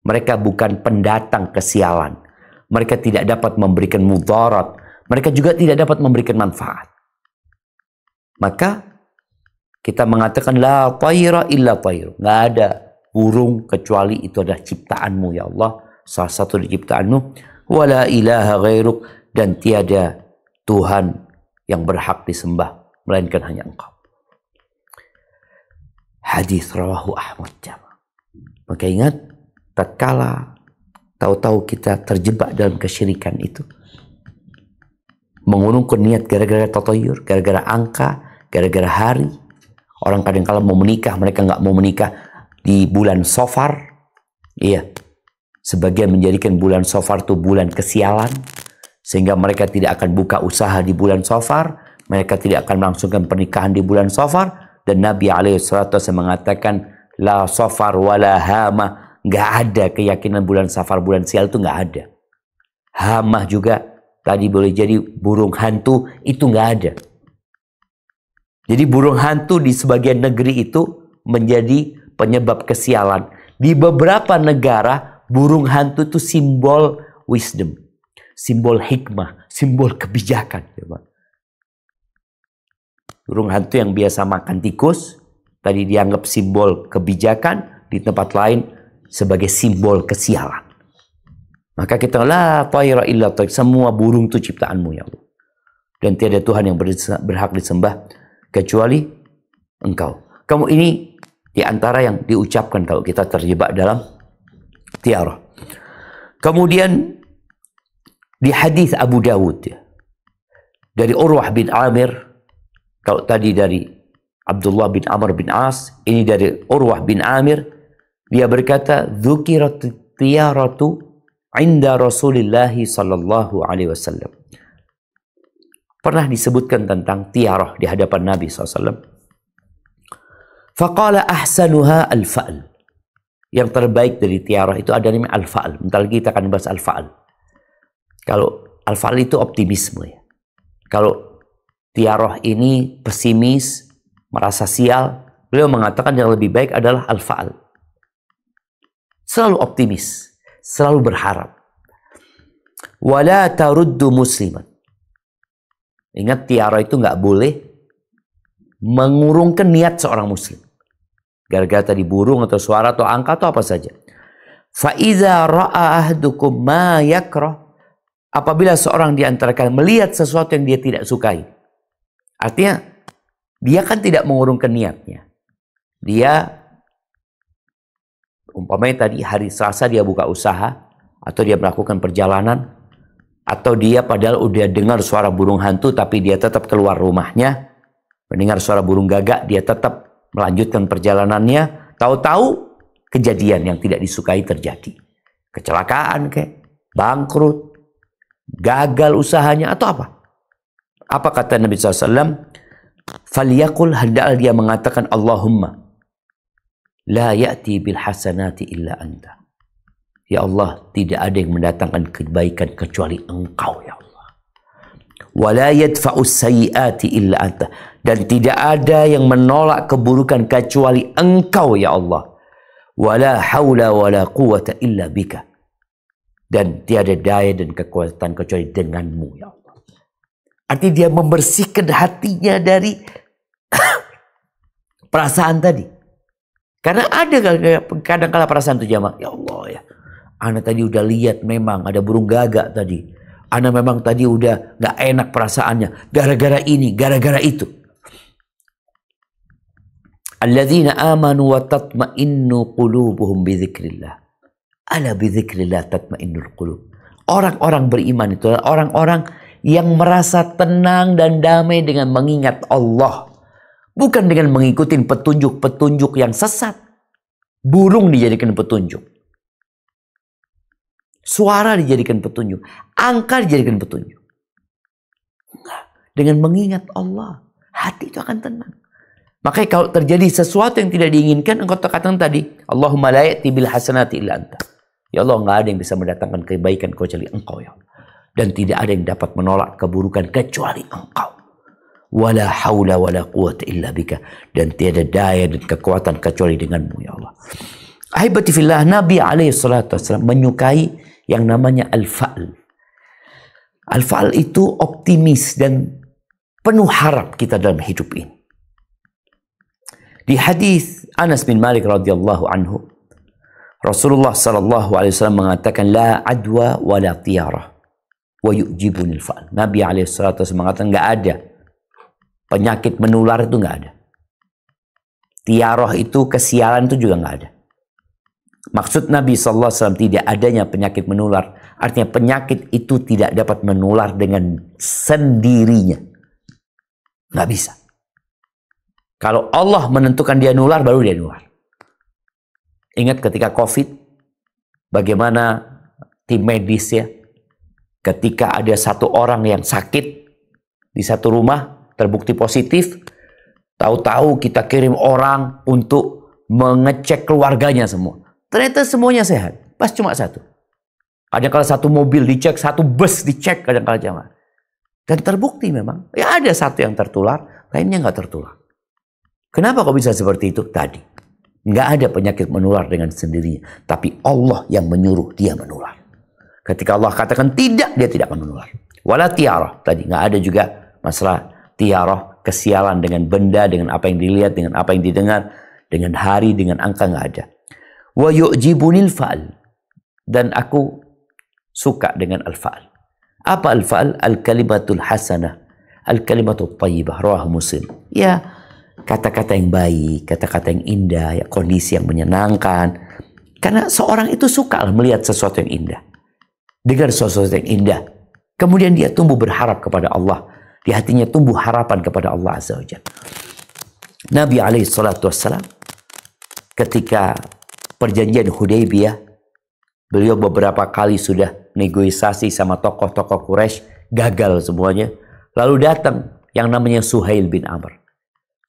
Speaker 1: mereka bukan pendatang kesialan, mereka tidak dapat memberikan mudarat, mereka juga tidak dapat memberikan manfaat. Maka kita mengatakan la tayra illa tayru, nggak ada burung kecuali itu adalah ciptaanmu ya Allah, salah satu dari ciptaanmu. Wala ilaha ghairuk, dan tiada Tuhan yang berhak disembah melainkan hanya Engkau. Hadis rawahu Ahmad jamaah. Maka ingat, tatkala tahu-tahu kita terjebak dalam kesyirikan itu, mengurungkan niat gara-gara tatayur, gara-gara angka, gara-gara hari. Orang kadang-kala mau menikah, mereka nggak mau menikah di bulan Safar. Iya, sebagian menjadikan bulan Safar itu bulan kesialan, sehingga mereka tidak akan buka usaha di bulan Safar, mereka tidak akan melangsungkan pernikahan di bulan Safar. Dan Nabi SAW mengatakan la Safar wala hama, nggak ada keyakinan bulan Safar, bulan sial itu nggak ada. Hamah juga tadi boleh jadi burung hantu, itu nggak ada. Jadi burung hantu di sebagian negeri itu menjadi penyebab kesialan. Di beberapa negara burung hantu itu simbol wisdom, simbol hikmah, simbol kebijakan. Burung hantu yang biasa makan tikus tadi dianggap simbol kebijakan, di tempat lain sebagai simbol kesialan. Maka kita la tayra illa tayr, semua burung itu ciptaanmu ya Allah, dan tiada Tuhan yang berhak disembah kecuali Engkau. Kamu ini di antara yang diucapkan kalau kita terjebak dalam tiarah. Kemudian di hadis Abu Dawud dari Urwah bin Amir, kalau tadi dari Abdullah bin Amr bin As, ini dari Urwah bin Amir, dia berkata, "Dzukirat tiyaratu 'inda Rasulillah sallallahu alaihi wasallam." Pernah disebutkan tentang tiarah di hadapan Nabi SAW. Faqala ahsanuha al-fa'l. Yang terbaik dari tiarah itu ada namanya al-fa'l. Bentar lagi kita akan bahas al-fa'l. Kalau al-fa'l itu optimisme ya. Kalau tiarah ini pesimis, merasa sial, beliau mengatakan yang lebih baik adalah al-fa'l. Selalu optimis, selalu berharap. Wala taruddu musliman. Ingat, tiarah itu nggak boleh mengurungkan niat seorang muslim. Gara-gara tadi burung atau suara atau angka atau apa saja. Fa iza ra'a ahdukum ma yakrah. Apabila seorang di antara kalian melihat sesuatu yang dia tidak sukai. Artinya dia kan tidak mengurungkan niatnya. Dia umpamanya tadi hari Selasa dia buka usaha atau dia melakukan perjalanan, atau dia padahal udah dengar suara burung hantu tapi dia tetap keluar rumahnya, mendengar suara burung gagak, dia tetap melanjutkan perjalanannya, tahu-tahu kejadian yang tidak disukai terjadi. Kecelakaan kayak, bangkrut, gagal usahanya atau apa. Apa kata Nabi SAW? Falyakul, hendaklah dia mengatakan, Allahumma la ya'ti bil hasanati illa anta. Ya Allah, tidak ada yang mendatangkan kebaikan kecuali Engkau ya Allah. Wa la yadfa'us sayyiati illa anta. Dan tidak ada yang menolak keburukan kecuali Engkau ya Allah. Wa la haula wa la quwwata illa bika. Dan tiada daya dan kekuatan kecuali denganmu ya Allah. Artinya dia membersihkan hatinya dari perasaan tadi. Karena ada kadang-kala perasaan itu jamaah, ya Allah ya, ana tadi udah lihat memang ada burung gagak tadi. Ana memang tadi udah gak enak perasaannya. Gara-gara ini, gara-gara itu. Alladzina amanu wa tatma'innu qulubuhum bidzikrillah. Ala bidzikrillah tatma'innul qulub. Orang-orang beriman itu adalah orang-orang yang merasa tenang dan damai dengan mengingat Allah. Bukan dengan mengikuti petunjuk-petunjuk yang sesat. Burung dijadikan petunjuk. Suara dijadikan petunjuk. Angka dijadikan petunjuk. Enggak. Dengan mengingat Allah, hati itu akan tenang. Makanya kalau terjadi sesuatu yang tidak diinginkan, engkau katakan tadi, Allahumma la ya'ti bil hasanati illa anta. Ya Allah, enggak ada yang bisa mendatangkan kebaikan kecuali engkau, ya Allah. Dan tidak ada yang dapat menolak keburukan kecuali engkau. Wala haula wala quwwata illa bika. Dan tiada daya dan kekuatan kecuali denganmu, ya Allah. Ahibati fillah, Nabi SAW menyukai yang namanya al-fa'l. Al-fa'l itu optimis dan penuh harap kita dalam hidup ini. Di hadis Anas bin Malik radhiyallahu anhu, Rasulullah sallallahu alaihi wasallam mengatakan la adwa wa la tiyarah wa yu'jibunil fa'l. Nabi alaihi salatu wasallam mengatakan enggak ada penyakit menular, itu enggak ada. Tiarah itu kesialan itu juga enggak ada. Maksud Nabi sallallahu alaihi wasallam tidak adanya penyakit menular, artinya penyakit itu tidak dapat menular dengan sendirinya. Enggak bisa. Kalau Allah menentukan dia nular, baru dia nular. Ingat ketika COVID, bagaimana tim medis ya, ketika ada satu orang yang sakit di satu rumah, terbukti positif, tahu-tahu kita kirim orang untuk mengecek keluarganya semua. Ternyata semuanya sehat, pas cuma satu. Kadang-kala satu mobil dicek, satu bus dicek, kadang-kala jamaah. Dan terbukti memang, ya ada satu yang tertular, lainnya nggak tertular. Kenapa kok bisa seperti itu? Tadi. Nggak ada penyakit menular dengan sendirinya. Tapi Allah yang menyuruh dia menular. Ketika Allah katakan tidak, dia tidak akan menular. Wala tiarah. Tadi nggak ada juga masalah tiarah, kesialan dengan benda, dengan apa yang dilihat, dengan apa yang didengar, dengan hari, dengan angka, nggak ada. Wa yu'jibunil fa'al. Dan aku suka dengan al-fa'al. Apa al-fa'al? Al-kalimatul hasanah. Al-kalimatul tayyibah. Rawah Muslim. Ya, kata-kata yang baik, kata-kata yang indah, ya, kondisi yang menyenangkan. Karena seorang itu suka melihat sesuatu yang indah. Dengar sesuatu yang indah. Kemudian dia tumbuh berharap kepada Allah. Di hatinya tumbuh harapan kepada Allah Azza wa Jalla. Nabi SAW ketika perjanjian Hudaybiyah, beliau beberapa kali sudah negosiasi sama tokoh-tokoh Quraisy, gagal semuanya. Lalu datang yang namanya Suhail bin Amr.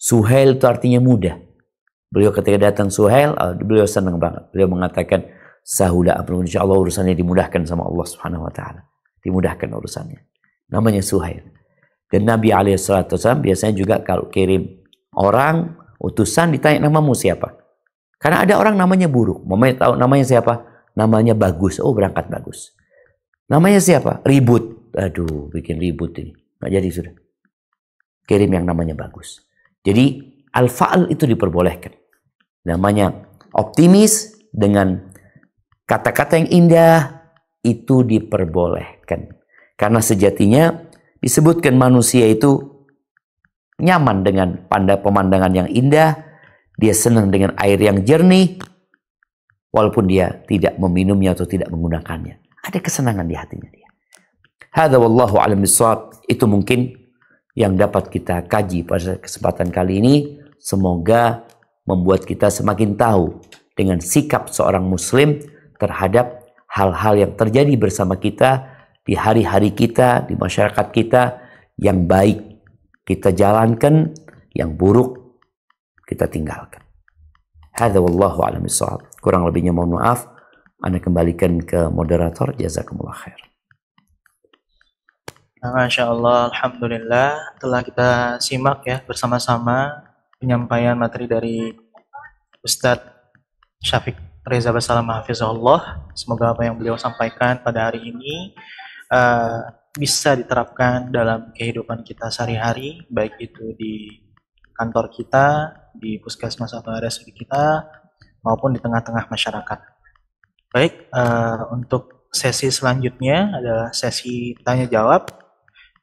Speaker 1: Suhail itu artinya mudah. Beliau ketika datang Suhail, beliau senang banget. Beliau mengatakan, sahula amrun, insyaallah urusannya dimudahkan sama Allah Subhanahu wa taala. Dimudahkan urusannya. Namanya Suhail. Dan Nabi SAW biasanya juga kalau kirim orang, utusan, ditanya namamu siapa? Karena ada orang namanya buruk. Mamanya tahu namanya siapa? Namanya Bagus. Oh, berangkat Bagus. Namanya siapa? Ribut. Aduh, bikin ribut ini. Nggak jadi sudah. Kirim yang namanya Bagus. Jadi al-fa'al itu diperbolehkan. Namanya optimis dengan kata-kata yang indah itu diperbolehkan. Karena sejatinya disebutkan manusia itu nyaman dengan pemandangan yang indah. Dia senang dengan air yang jernih. Walaupun dia tidak meminumnya atau tidak menggunakannya. Ada kesenangan di hatinya dia. Hadza wallahu a'lam bissawab. Itu mungkin yang dapat kita kaji pada kesempatan kali ini. Semoga membuat kita semakin tahu dengan sikap seorang muslim terhadap hal-hal yang terjadi bersama kita di hari-hari kita, di masyarakat kita. Yang baik kita jalankan, yang buruk kita tinggalkan. Hadza wallahu a'lam bissawab. Kurang lebihnya mohon maaf. Anda kembalikan ke moderator. Jazakumullah khair.
Speaker 2: Masya Allah, Alhamdulillah telah kita simak ya bersama-sama penyampaian materi dari Ustadz Syafiq Reza Basalam Hafizahullah. Semoga apa yang beliau sampaikan pada hari ini bisa diterapkan dalam kehidupan kita sehari-hari, baik itu di kantor kita, di puskesmas atau RSUD kita, maupun di tengah-tengah masyarakat. Baik, untuk sesi selanjutnya adalah sesi tanya jawab.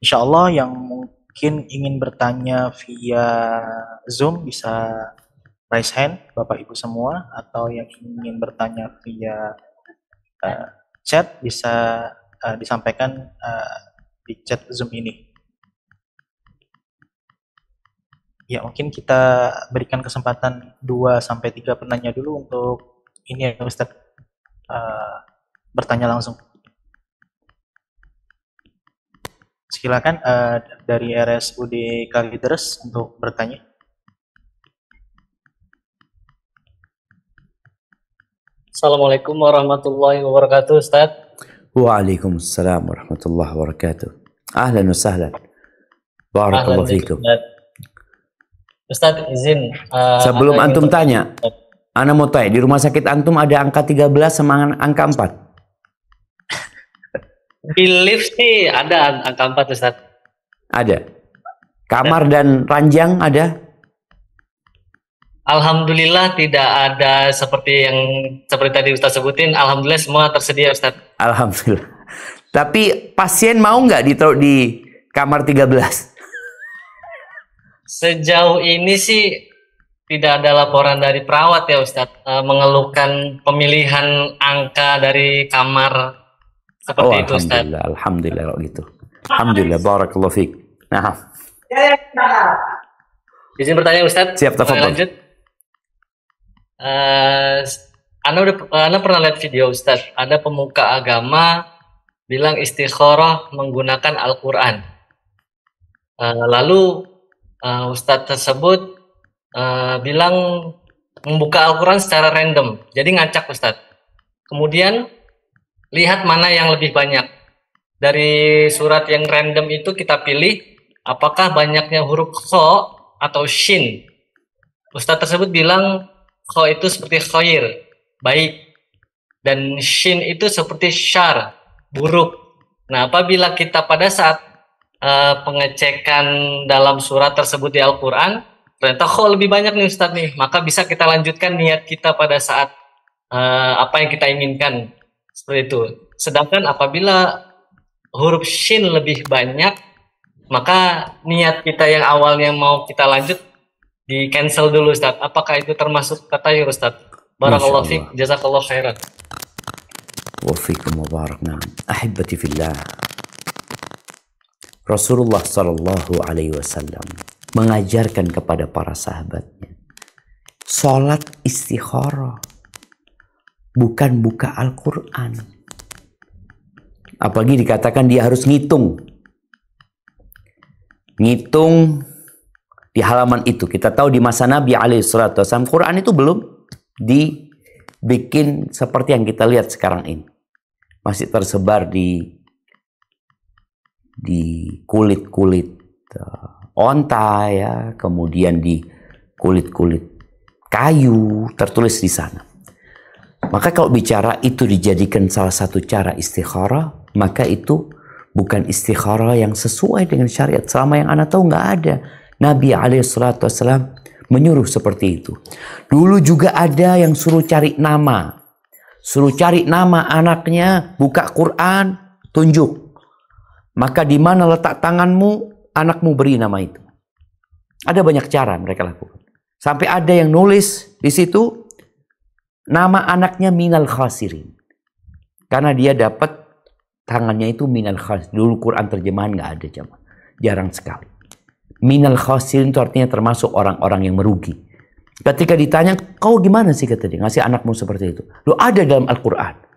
Speaker 2: Insya Allah yang mungkin ingin bertanya via Zoom bisa raise hand, Bapak Ibu semua, atau yang ingin bertanya via chat bisa disampaikan di chat Zoom ini. Ya, mungkin kita berikan kesempatan 2-3 penanya dulu untuk ini ya Ustadz, bertanya langsung. Silakan dari RSUD Kalideres untuk bertanya.
Speaker 4: Assalamualaikum warahmatullahi wabarakatuh, Ustaz.
Speaker 1: Waalaikumsalam warahmatullahi wabarakatuh. Ahlan wa sahlan. Barakallahu fikum.
Speaker 4: Ustaz, izin.
Speaker 1: Sebelum antum tanya, ana mau tanya, di rumah sakit antum ada angka 13 sama angka 4?
Speaker 4: Di lift sih ada angka 4, Ustaz.
Speaker 1: Ada. Kamar dan ranjang ada?
Speaker 4: Alhamdulillah tidak ada seperti tadi Ustaz sebutin. Alhamdulillah semua tersedia, Ustaz.
Speaker 1: Alhamdulillah. Tapi pasien mau nggak ditaruh di kamar 13?
Speaker 4: Sejauh ini sih tidak ada laporan dari perawat ya, Ustaz, mengeluhkan pemilihan angka dari kamar seperti itu, Ustaz.
Speaker 1: Alhamdulillah, alhamdulillah kalau gitu. Alhamdulillah, barakallahu fiik. Nah.
Speaker 4: Izin bertanya, Ustaz.
Speaker 1: Siap, tafadhol.
Speaker 4: Lanjut. Ana pernah lihat video, Ustaz. Ada pemuka agama bilang istikharah menggunakan Al-Quran. Lalu Ustadz tersebut bilang membuka Al-Quran secara random. Jadi ngacak, Ustadz. Kemudian lihat mana yang lebih banyak. Dari surat yang random itu kita pilih apakah banyaknya huruf kho atau shin. Ustadz tersebut bilang kho itu seperti khair, baik. Dan shin itu seperti syar, buruk. Nah, apabila kita pada saat pengecekan dalam surat tersebut di Al-Quran, ternyata kho lebih banyak nih Ustadz nih, maka bisa kita lanjutkan niat kita pada saat apa yang kita inginkan, seperti itu. Sedangkan apabila huruf shin lebih banyak, maka niat kita yang awalnya mau kita lanjut di cancel dulu, Ustadz. Apakah itu termasuk tatayur, Ustadz? Barakallahu fiik, jazakallahu khairan.
Speaker 1: Wa fiikum wa barak. Na'am. Ahibati fillah. Rasulullah sallallahu alaihi wasallam mengajarkan kepada para sahabatnya salat istikharah, bukan buka Al-Quran. Apalagi dikatakan dia harus ngitung di halaman itu. Kita tahu di masa Nabi alaihi salatu wasallam Quran itu belum dibikin seperti yang kita lihat sekarang ini. Masih tersebar di kulit-kulit onta ya, kemudian di kulit-kulit kayu tertulis di sana. Maka kalau bicara itu dijadikan salah satu cara istikharah, maka itu bukan istikharah yang sesuai dengan syariat. Selama yang Anda tahu nggak ada. Nabi alaihissalam menyuruh seperti itu. Dulu juga ada yang suruh cari nama. Suruh cari nama anaknya, buka Quran, tunjuk. Maka di mana letak tanganmu, anakmu beri nama itu. Ada banyak cara mereka lakukan. Sampai ada yang nulis di situ nama anaknya minal khasirin. Karena dia dapat tangannya itu minal khasirin. Dulu Quran terjemahan nggak ada, jarang sekali. Minal khasirin itu artinya termasuk orang-orang yang merugi. Ketika ditanya, kau gimana sih kata dia ngasih anakmu seperti itu? Lu ada dalam Al-Quran.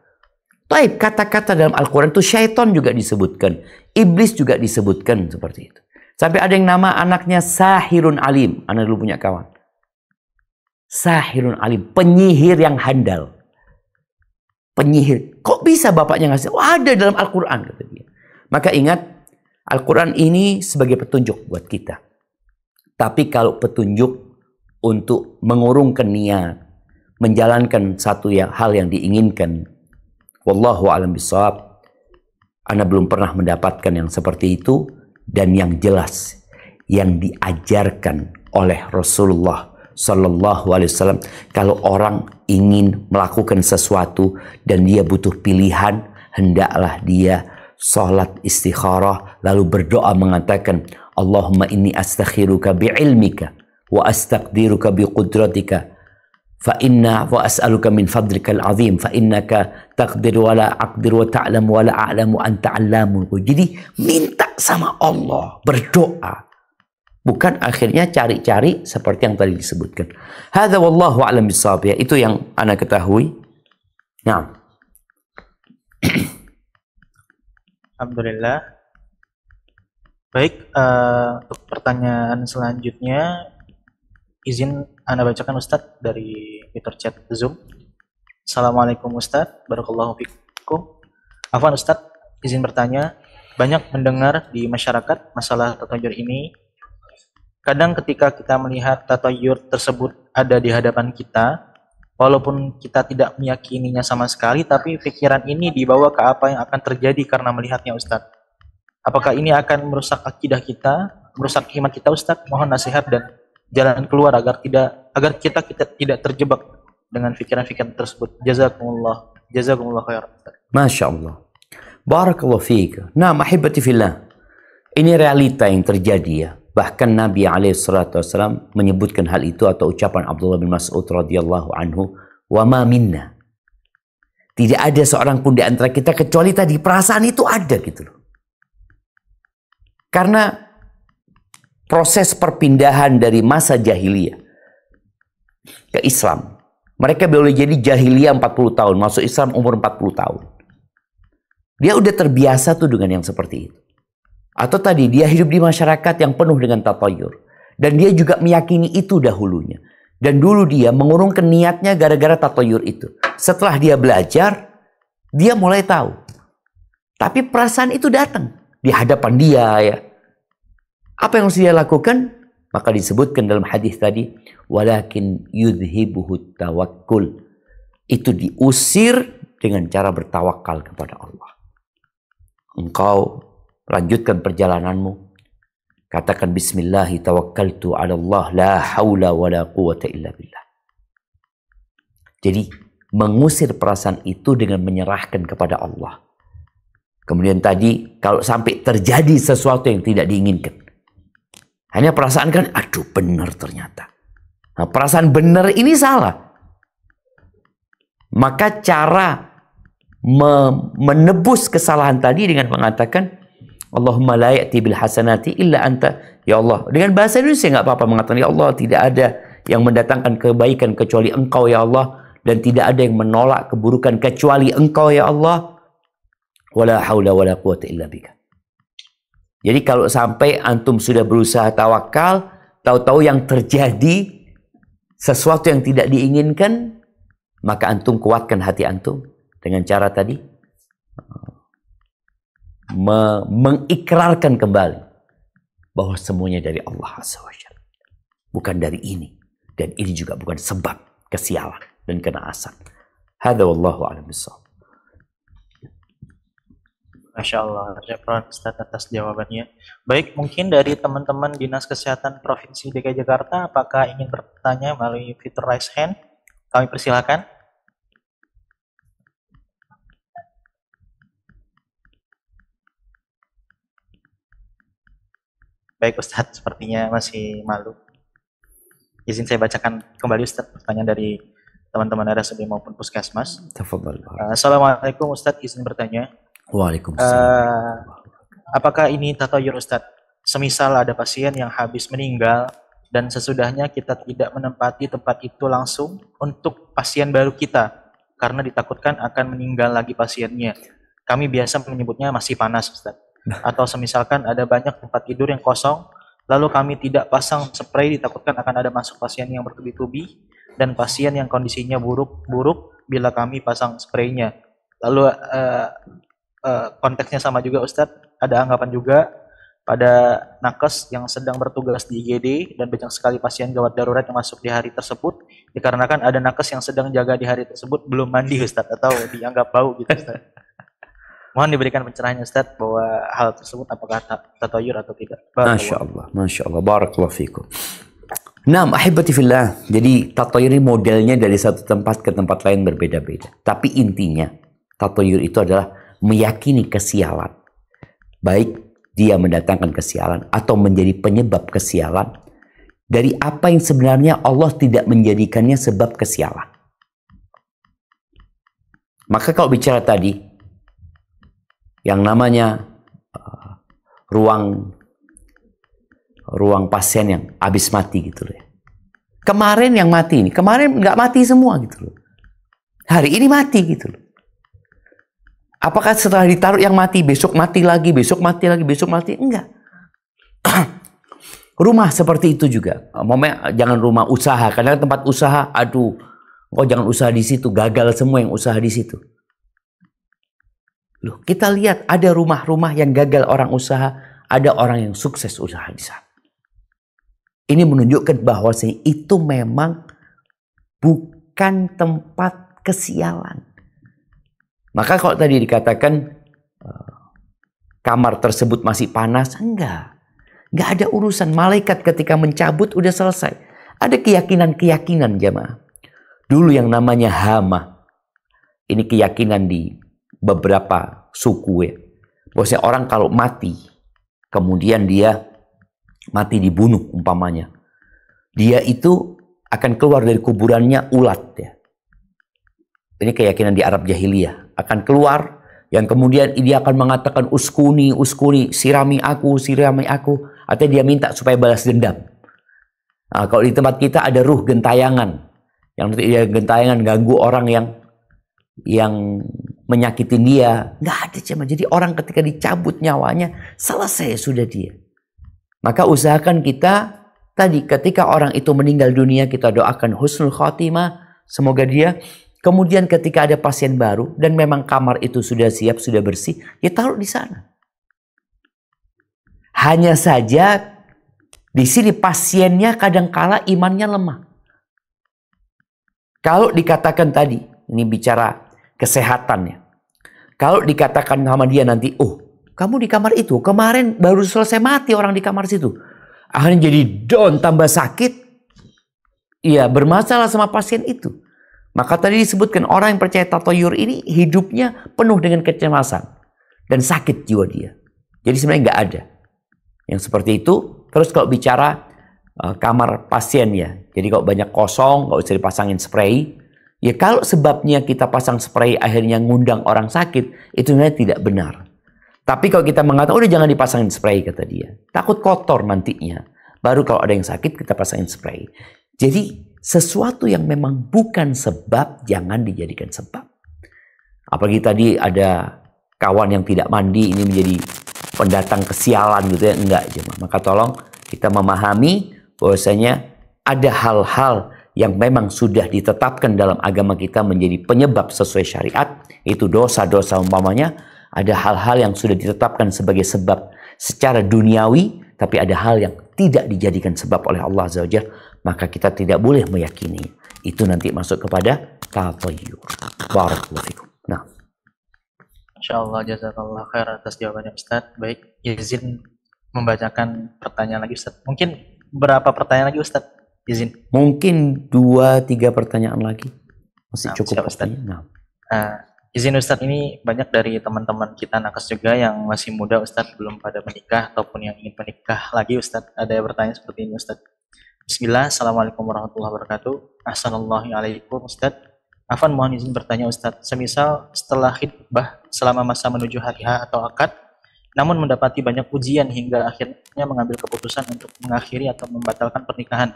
Speaker 1: Taib, kata-kata dalam Al-Quran itu syaitan juga disebutkan. Iblis juga disebutkan seperti itu. Sampai ada yang nama anaknya Sahirun Alim. Anak dulu punya kawan. Sahirun Alim. Penyihir yang handal. Penyihir. Kok bisa bapaknya ngasih? Oh, ada dalam Al-Quran, kata dia. Maka ingat, Al-Quran ini sebagai petunjuk buat kita. Tapi kalau petunjuk untuk mengurungkan niat, menjalankan satu hal yang diinginkan, wallahu a'lam bishawab, Anda belum pernah mendapatkan yang seperti itu. Dan yang jelas yang diajarkan oleh Rasulullah Sallallahu Alaihi Wasallam, kalau orang ingin melakukan sesuatu dan dia butuh pilihan, hendaklah dia salat istikharah lalu berdoa mengatakan Allahumma inni astakhiruka bi'ilmika wa astaqdiruka biqudratika fa inna wa as'aluka min fadlikal azim fa innaka taqdir wa la aqdir wa ta'lam wa la a'lamu anta 'allamul ghuyub. Jadi minta sama Allah, berdoa. Bukan akhirnya cari-cari seperti yang tadi disebutkan. Hadza wallahu a'lam bissawab. Itu yang ana ketahui. Nah.
Speaker 2: Alhamdulillah. Baik, untuk pertanyaan selanjutnya izin Anda bacakan Ustadz dari fitur chat Zoom. Assalamualaikum Ustadz, barakallahu fikum. Afwan Ustadz, izin bertanya, banyak mendengar di masyarakat masalah tatayur ini. Kadang ketika kita melihat tatayur tersebut ada di hadapan kita, walaupun kita tidak meyakininya sama sekali, tapi pikiran ini dibawa ke apa yang akan terjadi karena melihatnya Ustadz. Apakah ini akan merusak akidah kita, merusak iman kita Ustadz? Mohon nasihat dan jalan keluar agar kita tidak terjebak dengan pikiran-pikiran tersebut. Jazakumullah khair.
Speaker 1: Masya Allah. Barakallahu fiik. Nah, ahibati fillah. Ini realita yang terjadi ya. Bahkan Nabi SAW menyebutkan hal itu atau ucapan Abdullah bin Mas'ud radhiyallahu anhu, wa ma minna. Tidak ada seorang pun di antara kita kecuali tadi perasaan itu ada gitu loh. Karena proses perpindahan dari masa jahiliyah ke Islam. Mereka boleh jadi jahiliyah 40 tahun, masuk Islam umur 40 tahun. Dia udah terbiasa tuh dengan yang seperti itu. Atau tadi dia hidup di masyarakat yang penuh dengan tatayur. Dan dia juga meyakini itu dahulunya. Dan dulu dia mengurungkan niatnya gara-gara tatayur itu. Setelah dia belajar, dia mulai tahu. Tapi perasaan itu datang di hadapan dia ya. Apa yang harus dia lakukan? Maka disebutkan dalam hadis tadi, walakin yudhibuhu tawakkul. Itu diusir dengan cara bertawakal kepada Allah. Engkau lanjutkan perjalananmu. Katakan bismillahi tawakkaltu ala Allah la haula wa la quwata illa billah. Jadi mengusir perasaan itu dengan menyerahkan kepada Allah. Kemudian tadi kalau sampai terjadi sesuatu yang tidak diinginkan. Hanya perasaan kan, aduh benar ternyata. Nah, perasaan benar ini salah. Maka cara menebus kesalahan tadi dengan mengatakan, Allahumma la ya'ti bil hasanati illa anta. Ya Allah, dengan bahasa Indonesia nggak apa-apa mengatakan, ya Allah tidak ada yang mendatangkan kebaikan kecuali Engkau ya Allah. Dan tidak ada yang menolak keburukan kecuali Engkau ya Allah. Wala haula wala quwata illa bika. Jadi kalau sampai antum sudah berusaha tawakal, tahu-tahu yang terjadi sesuatu yang tidak diinginkan, maka antum kuatkan hati antum dengan cara tadi mengikrarkan kembali bahwa semuanya dari Allah Azza wa Jalla, bukan dari ini, dan ini juga bukan sebab kesialan dan kenaasan. Hadza wallahu a'lam bissawab.
Speaker 2: Masya Allah, syukran Ustaz atas jawabannya. Baik, mungkin dari teman-teman Dinas Kesehatan Provinsi DKI Jakarta, apakah ingin bertanya melalui fitur raise hand? Kami persilakan. Baik Ustaz, sepertinya masih malu. Izin saya bacakan kembali Ustaz pertanyaan dari teman-teman RSUD maupun Puskesmas. Assalamualaikum Ustaz, izin bertanya.
Speaker 1: Waalaikumsalam.
Speaker 2: Apakah ini tatayur Ustaz? Semisal ada pasien yang habis meninggal dan sesudahnya kita tidak menempati tempat itu langsung untuk pasien baru kita karena ditakutkan akan meninggal lagi pasiennya. Kami biasa menyebutnya masih panas Ustaz. Atau semisalkan ada banyak tempat tidur yang kosong, lalu kami tidak pasang spray ditakutkan akan ada masuk pasien yang bertubi-tubi dan pasien yang kondisinya buruk bila kami pasang spraynya. Lalu konteksnya sama juga Ustadz, ada anggapan juga pada nakes yang sedang bertugas di IGD dan banyak sekali pasien gawat darurat yang masuk di hari tersebut dikarenakan ada nakes yang sedang jaga di hari tersebut belum mandi Ustadz atau dianggap bau gitu Ustadz. Mohon diberikan pencerahan Ustadz bahwa hal tersebut apakah tatayur atau tidak.
Speaker 1: Masya Allah, Masya Allah, barakallahu fikum. Naam, ahibati fillah. Jadi tatayur ini modelnya dari satu tempat ke tempat lain berbeda-beda. Tapi intinya tatayur itu adalah meyakini kesialan, baik dia mendatangkan kesialan atau menjadi penyebab kesialan, dari apa yang sebenarnya Allah tidak menjadikannya sebab kesialan. Maka kalau bicara tadi, yang namanya ruang pasien yang habis mati gitu loh ya. Kemarin yang mati ini, kemarin nggak mati semua gitu loh. Hari ini mati gitu loh. Apakah setelah ditaruh yang mati, besok mati lagi, besok mati lagi, besok mati? Enggak. Rumah seperti itu juga. Jangan rumah usaha. Kadang tempat usaha, aduh, kok jangan usaha di situ. Gagal semua yang usaha di situ. Loh, kita lihat ada rumah-rumah yang gagal orang usaha, ada orang yang sukses usaha di sana. Ini menunjukkan bahwa itu memang bukan tempat kesialan. Maka kalau tadi dikatakan kamar tersebut masih panas, enggak ada urusan. Malaikat ketika mencabut udah selesai. Ada keyakinan jamaah. Dulu yang namanya hama, ini keyakinan di beberapa suku ya. Bahwasanya orang kalau mati, kemudian dia mati dibunuh umpamanya, dia itu akan keluar dari kuburannya ulat ya. Ini keyakinan di Arab jahiliyah. Akan keluar, yang kemudian dia akan mengatakan uskuni, sirami aku. Atau dia minta supaya balas dendam. Nah, kalau di tempat kita ada ruh gentayangan. Yang dia gentayangan ganggu orang yang menyakitin dia. Nggak ada cuma. Jadi orang ketika dicabut nyawanya, selesai sudah dia. Maka usahakan kita tadi ketika orang itu meninggal dunia, kita doakan husnul khotimah. Semoga dia. Kemudian ketika ada pasien baru dan memang kamar itu sudah siap, sudah bersih, ya taruh di sana. Hanya saja di sini pasiennya kadangkala imannya lemah. Kalau dikatakan tadi, ini bicara kesehatannya. Kalau dikatakan sama dia nanti, oh kamu di kamar itu, kemarin baru selesai mati orang di kamar situ. Akhirnya jadi down, tambah sakit. Iya, bermasalah sama pasien itu. Maka tadi disebutkan orang yang percaya tatoyur ini hidupnya penuh dengan kecemasan. Dan sakit jiwa dia. Jadi sebenarnya nggak ada yang seperti itu. Terus kalau bicara kamar pasien ya. Jadi kalau banyak kosong, nggak usah dipasangin spray. Ya kalau sebabnya kita pasang spray akhirnya ngundang orang sakit, itu sebenarnya tidak benar. Tapi kalau kita mengatakan, udah jangan dipasangin spray kata dia. Takut kotor nantinya. Baru kalau ada yang sakit kita pasangin spray. Jadi sesuatu yang memang bukan sebab, jangan dijadikan sebab. Apalagi tadi ada kawan yang tidak mandi, ini menjadi pendatang kesialan gitu ya. Enggak, jemaah. Maka tolong kita memahami bahwasanya ada hal-hal yang memang sudah ditetapkan dalam agama kita menjadi penyebab sesuai syariat. Itu dosa-dosa umpamanya. Ada hal-hal yang sudah ditetapkan sebagai sebab secara duniawi, tapi ada hal yang tidak dijadikan sebab oleh Allah Azza wa Jalla. Maka kita tidak boleh meyakini. Itu nanti masuk kepada tatayyur. Barakallahu fikum. Nah.
Speaker 2: Insyaallah jazakallah khair atas jawabannya Ustaz. Baik, izin membacakan pertanyaan lagi Ustaz. Mungkin berapa pertanyaan lagi Ustaz? Izin.
Speaker 1: Mungkin 2-3 pertanyaan lagi. Masih cukup
Speaker 2: Ustaz.
Speaker 1: Nah.
Speaker 2: Izin Ustaz, ini banyak dari teman-teman kita nakes juga yang masih muda Ustaz, belum pada menikah ataupun yang ingin menikah lagi Ustaz. Ada yang bertanya seperti ini Ustaz. Bismillah, Assalamualaikum warahmatullahi wabarakatuh. Assalamualaikum Ustaz. Afan mohon izin bertanya Ustaz. Semisal setelah khitbah selama masa menuju hari H atau akad, namun mendapati banyak ujian hingga akhirnya mengambil keputusan untuk mengakhiri atau membatalkan pernikahan.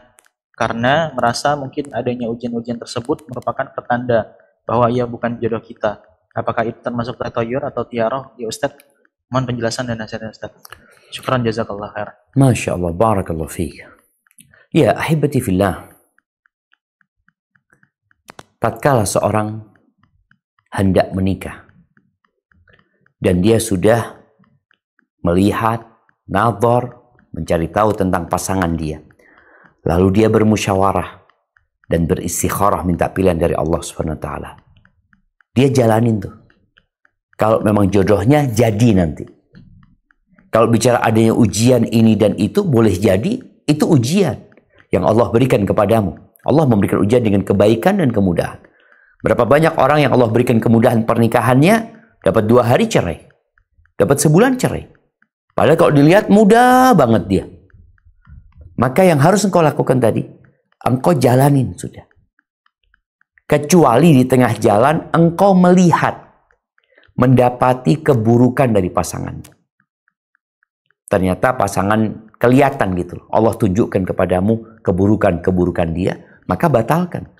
Speaker 2: Karena merasa mungkin adanya ujian-ujian tersebut merupakan pertanda bahwa ia bukan jodoh kita. Apakah itu termasuk tatoyur atau tiaroh? Ya Ustaz, mohon penjelasan dan nasihatnya Ustaz. Syukran jazakallah khair.
Speaker 1: Masya Allah, barakallahu fiik. Ya, ahibati fillah. Tatkala seorang hendak menikah dan dia sudah melihat, nazar, mencari tahu tentang pasangan dia. Lalu dia bermusyawarah dan beristikharah minta pilihan dari Allah Subhanahu wa taala. Dia jalanin tuh. Kalau memang jodohnya jadi nanti. Kalau bicara adanya ujian ini dan itu boleh jadi itu ujian yang Allah berikan kepadamu. Allah memberikan ujian dengan kebaikan dan kemudahan. Berapa banyak orang yang Allah berikan kemudahan pernikahannya, dapat 2 hari cerai. Dapat sebulan cerai. Padahal kalau dilihat mudah banget dia. Maka yang harus engkau lakukan tadi, engkau jalanin sudah. Kecuali di tengah jalan engkau melihat, mendapati keburukan dari pasangan. Ternyata pasangan kelihatan gitu. Allah tunjukkan kepadamu keburukan-keburukan dia, maka batalkan.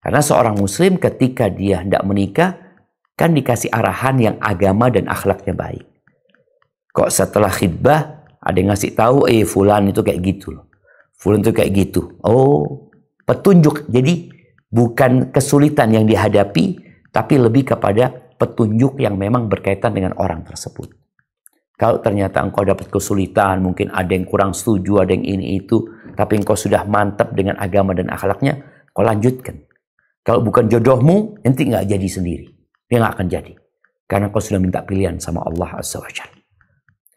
Speaker 1: Karena seorang muslim ketika dia hendak menikah, kan dikasih arahan yang agama dan akhlaknya baik. Kok setelah khidbah, ada yang ngasih tahu, fulan itu kayak gitu loh. Fulan itu kayak gitu. Oh, petunjuk. Jadi bukan kesulitan yang dihadapi, tapi lebih kepada petunjuk yang memang berkaitan dengan orang tersebut. Kalau ternyata engkau dapat kesulitan, mungkin ada yang kurang setuju, ada yang ini itu, tapi engkau sudah mantap dengan agama dan akhlaknya, kau lanjutkan. Kalau bukan jodohmu, nanti nggak jadi sendiri. Dia nggak akan jadi. Karena kau sudah minta pilihan sama Allah Azza wa Jalla.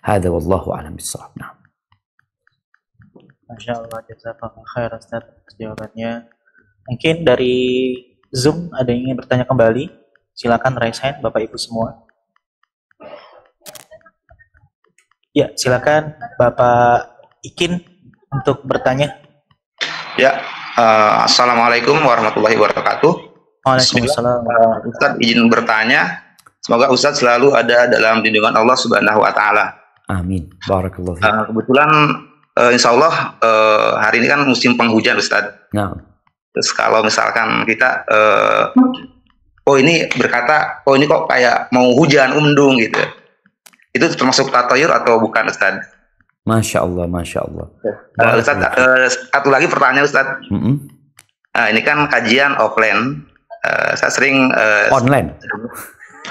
Speaker 1: Hadza wallahu a'lam bissawab. Nah.
Speaker 2: Masya Allah, jazakallah khair Ustaz jawabannya. Mungkin dari Zoom ada yang ingin bertanya kembali. Silakan raise hand Bapak Ibu semua. Ya, silakan Bapak Ikin untuk bertanya.
Speaker 5: Ya, Assalamualaikum warahmatullahi wabarakatuh.
Speaker 2: Waalaikumsalam.
Speaker 5: Ustaz izin bertanya. Semoga Ustaz selalu ada dalam lindungan Allah Subhanahu wa Ta'ala.
Speaker 1: Amin. Barakallahu fiik.
Speaker 5: Kebetulan insya Allah hari ini kan musim penghujan Ustaz.
Speaker 1: Nah.
Speaker 5: Terus kalau misalkan kita ini berkata, ini kok kayak mau hujan, mendung gitu. Itu termasuk tatayur atau bukan Ustaz?
Speaker 1: Masya Allah, Masya Allah.
Speaker 5: Ustaz, satu lagi pertanyaan Ustaz. Ini kan kajian offline. Saya sering
Speaker 1: online.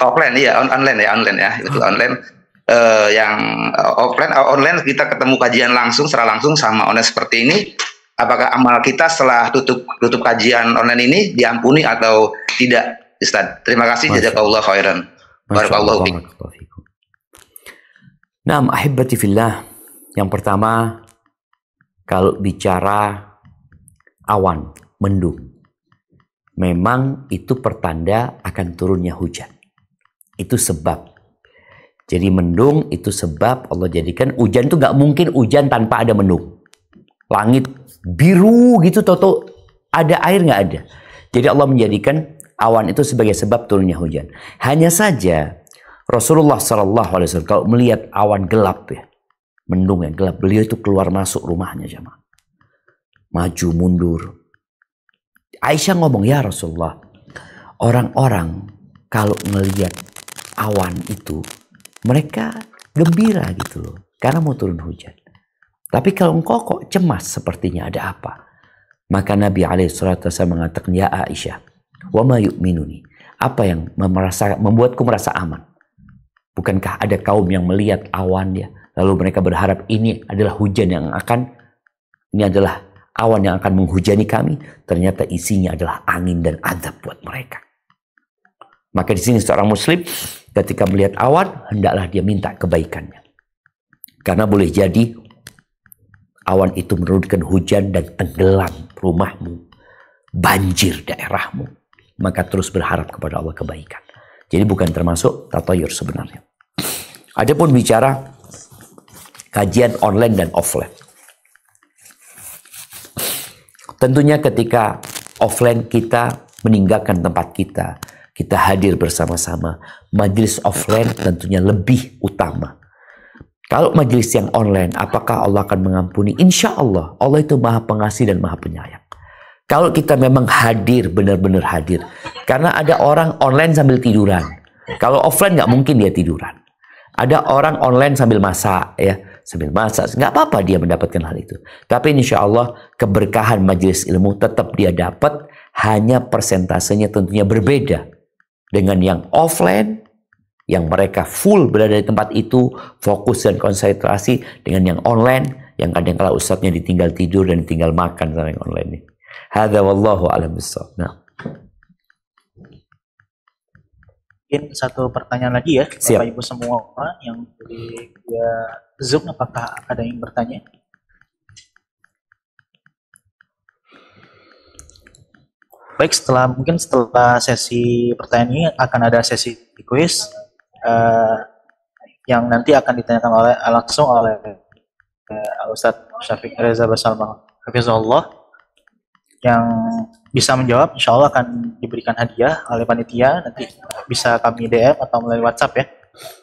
Speaker 5: Offline, iya, online ya, itu online. Yang online kita ketemu kajian langsung, secara langsung sama online seperti ini. Apakah amal kita setelah tutup kajian online ini diampuni atau tidak, Ustaz? Terima kasih, jazakallahu khairan. Barakallahu fiikum.
Speaker 1: Naam, ahibati fillah. Yang pertama, kalau bicara awan, mendung, memang itu pertanda akan turunnya hujan. Itu sebab. Jadi mendung itu sebab Allah jadikan hujan itu nggak mungkin hujan tanpa ada mendung. Langit biru gitu, toto ada air nggak ada. Jadi Allah menjadikan awan itu sebagai sebab turunnya hujan. Hanya saja Rasulullah SAW kalau melihat awan gelap ya, mendung yang gelap, beliau itu keluar masuk rumahnya jemaah, maju mundur. Aisyah ngomong, ya Rasulullah, orang-orang kalau melihat awan itu mereka gembira gitu loh, karena mau turun hujan. Tapi kalau engkau kok cemas sepertinya, ada apa? Maka Nabi SAW mengatakan, ya Aisyah, wa ma yu'minuni, apa yang membuatku merasa aman? Bukankah ada kaum yang melihat awan ya, lalu mereka berharap ini adalah hujan yang ini adalah awan yang akan menghujani kami, ternyata isinya adalah angin dan azab buat mereka. Maka di sini seorang muslim ketika melihat awan, hendaklah dia minta kebaikannya. Karena boleh jadi awan itu menurunkan hujan dan tenggelam rumahmu, banjir daerahmu. Maka terus berharap kepada Allah kebaikan. Jadi bukan termasuk tatayur sebenarnya. Adapun bicara kajian online dan offline. Tentunya ketika offline kita meninggalkan tempat kita, kita hadir bersama-sama. Majelis offline tentunya lebih utama. Kalau majelis yang online, apakah Allah akan mengampuni? Insya Allah, Allah itu maha pengasih dan maha penyayang. Kalau kita memang hadir, benar-benar hadir. Karena ada orang online sambil tiduran. Kalau offline nggak mungkin dia tiduran. Ada orang online sambil masak, ya, sambil masak. Nggak apa-apa dia mendapatkan hal itu. Tapi insya Allah keberkahan majelis ilmu tetap dia dapat. Hanya persentasenya tentunya berbeda dengan yang offline, yang mereka full berada di tempat itu, fokus dan konsentrasi, dengan yang online, yang kadang-kala ustadznya ditinggal tidur dan tinggal makan sama yang online ini. Hadza wallahu a'lam bissawab. Nah.
Speaker 2: Mungkin satu pertanyaan lagi ya,
Speaker 1: Siap.
Speaker 2: Bapak Ibu semua yang di Zoom, apakah ada yang bertanya? Baik, mungkin setelah sesi pertanyaan ini akan ada sesi quiz yang nanti akan ditanyakan langsung oleh Ustadz Syafiq Reza Basalama Hafizahullah yang bisa menjawab, insya Allah akan diberikan hadiah oleh panitia. Nanti bisa kami DM atau melalui WhatsApp ya.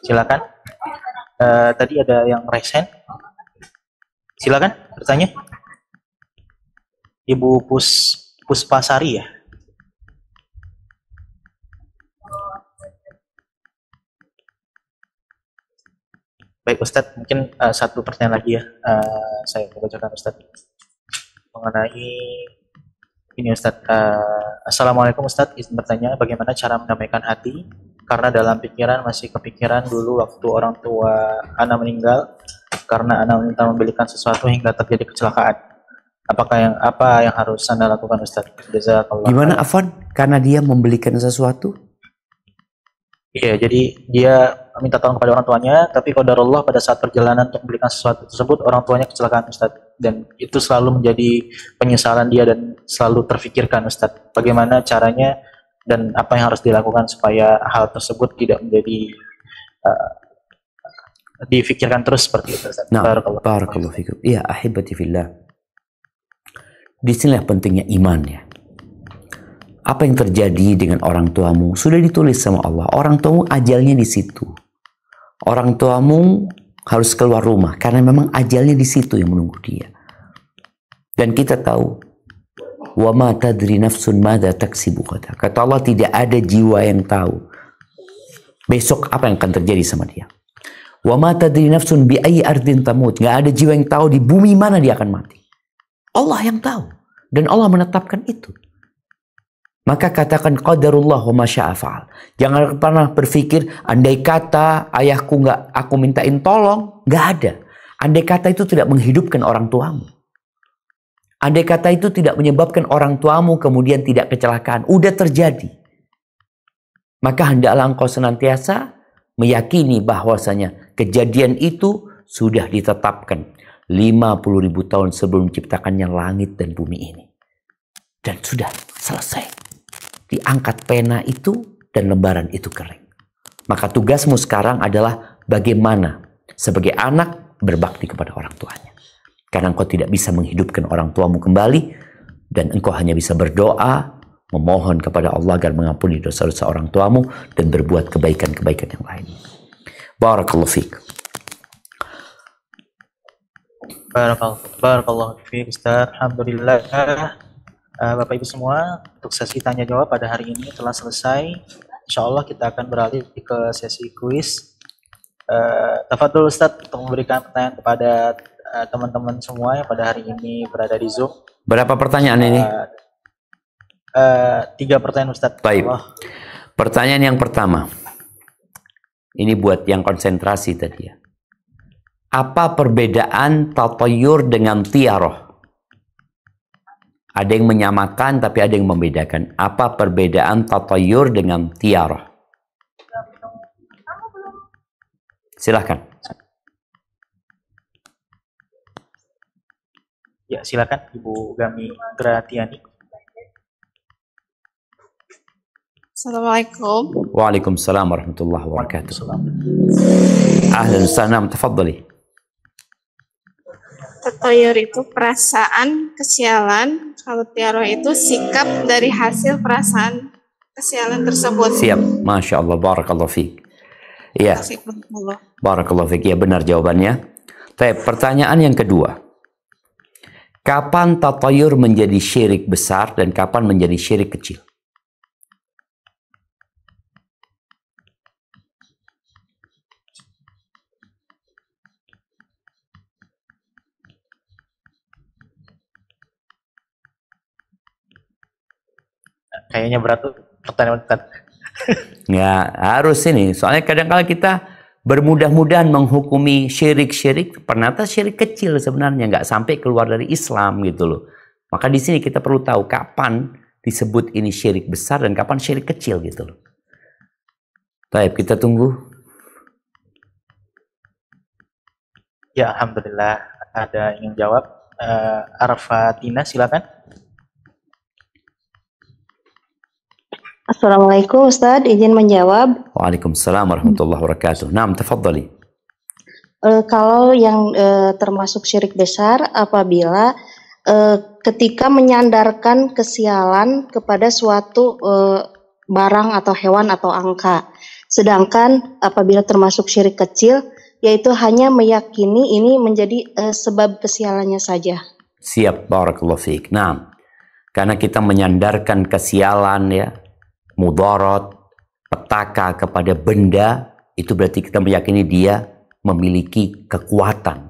Speaker 2: Silakan. Tadi ada yang raise hand. Silakan bertanya. Ibu Puspasari ya. Baik Ustadz, mungkin satu pertanyaan lagi ya, saya bacakan Ustadz mengenai ini Ustadz. Assalamualaikum Ustadz, izin bertanya bagaimana cara mendamaikan hati karena dalam pikiran masih kepikiran dulu waktu orang tua Ana meninggal karena Ana minta membelikan sesuatu hingga terjadi kecelakaan. Apa yang harus Anda lakukan Ustadz? Jazakallah.
Speaker 1: Gimana Afwan? Karena dia membelikan sesuatu?
Speaker 2: Iya, jadi dia minta tolong kepada orang tuanya, tapi qadarullah pada saat perjalanan untuk membelikan sesuatu tersebut, orang tuanya kecelakaan Ustadz. Dan itu selalu menjadi penyesalan dia dan selalu terfikirkan Ustadz. Bagaimana caranya dan apa yang harus dilakukan supaya hal tersebut tidak menjadi difikirkan terus seperti itu Ustadz.
Speaker 1: Nah, barakallahu fikum. Iya, ahibati fillah. Disinilah pentingnya iman ya. Apa yang terjadi dengan orang tuamu sudah ditulis sama Allah. Orang tuamu ajalnya di situ. Orang tuamu harus keluar rumah karena memang ajalnya di situ yang menunggu dia. Dan kita tahu, wa ma tadri nafsun madza taksibu ghadan. Kata Allah, tidak ada jiwa yang tahu besok apa yang akan terjadi sama dia. Wa ma tadri nafsun bi ayyi ardin tamut. Enggak ada jiwa yang tahu di bumi mana dia akan mati. Allah yang tahu dan Allah menetapkan itu. Maka katakan qadarullah wa ma syaa fa'al. Jangan pernah berpikir andai kata ayahku nggak aku mintain tolong, nggak ada. Andai kata itu tidak menghidupkan orang tuamu. Andai kata itu tidak menyebabkan orang tuamu kemudian tidak kecelakaan, udah terjadi. Maka hendaklah engkau senantiasa meyakini bahwasanya kejadian itu sudah ditetapkan 50.000 tahun sebelum diciptakannya langit dan bumi ini. Dan sudah selesai. Diangkat pena itu dan lembaran itu kering. Maka tugasmu sekarang adalah bagaimana sebagai anak berbakti kepada orang tuanya. Karena engkau tidak bisa menghidupkan orang tuamu kembali dan engkau hanya bisa berdoa, memohon kepada Allah agar mengampuni dosa-dosa orang tuamu dan berbuat kebaikan-kebaikan yang lain. Barakallahu fiik.
Speaker 2: Barakallahu fiik Ustaz. Alhamdulillah. Bapak Ibu semua, untuk sesi tanya jawab pada hari ini telah selesai. Insya Allah kita akan beralih ke sesi kuis. Tafadhol Ustadz untuk memberikan pertanyaan kepada teman-teman semua yang pada hari ini berada di Zoom.
Speaker 1: Berapa pertanyaan ini?
Speaker 2: 3 pertanyaan Ustadz.
Speaker 1: Baik. Pertanyaan yang pertama. Ini buat yang konsentrasi tadi ya. Apa perbedaan tatayur dengan tiaroh? Ada yang menyamakan tapi ada yang membedakan. Apa perbedaan tatayur dengan tiaroh? Silahkan.
Speaker 2: Ya, silakan Ibu Gami Gratiani.
Speaker 6: Assalamualaikum.
Speaker 1: Waalaikumsalam warahmatullahi wabarakatuh. Ahlan wa sahlan, tafadhali.
Speaker 6: Tatayur itu perasaan kesialan, kalau tiaroh itu sikap dari hasil perasaan kesialan tersebut.
Speaker 1: Siap, Masya Allah, barakallahu fiik. Iya, barakallahu fiik, ya benar jawabannya. Tapi pertanyaan yang kedua, kapan tatayur menjadi syirik besar dan kapan menjadi syirik kecil?
Speaker 2: Kayaknya berat tuh pertanyaan Ustaz.
Speaker 1: Ya harus ini, soalnya kadang-kala kita bermudah-mudahan menghukumi syirik-syirik, ternyata syirik kecil sebenarnya, nggak sampai keluar dari Islam gitu loh. Maka di sini kita perlu tahu kapan disebut ini syirik besar dan kapan syirik kecil gitu loh. Baik, kita tunggu.
Speaker 2: Ya, alhamdulillah ada yang ingin jawab. Arfatina, silakan.
Speaker 7: Assalamualaikum Ustadz, izin menjawab.
Speaker 1: Waalaikumsalam warahmatullahi wabarakatuh. Naam, tafadhali.
Speaker 7: Kalau yang termasuk syirik besar apabila ketika menyandarkan kesialan kepada suatu barang atau hewan atau angka. Sedangkan apabila termasuk syirik kecil, yaitu hanya meyakini ini menjadi sebab kesialannya saja.
Speaker 1: Siap, barakallahu fiik. Nah, karena kita menyandarkan kesialan ya, mudarat, petaka kepada benda, itu berarti kita meyakini dia memiliki kekuatan,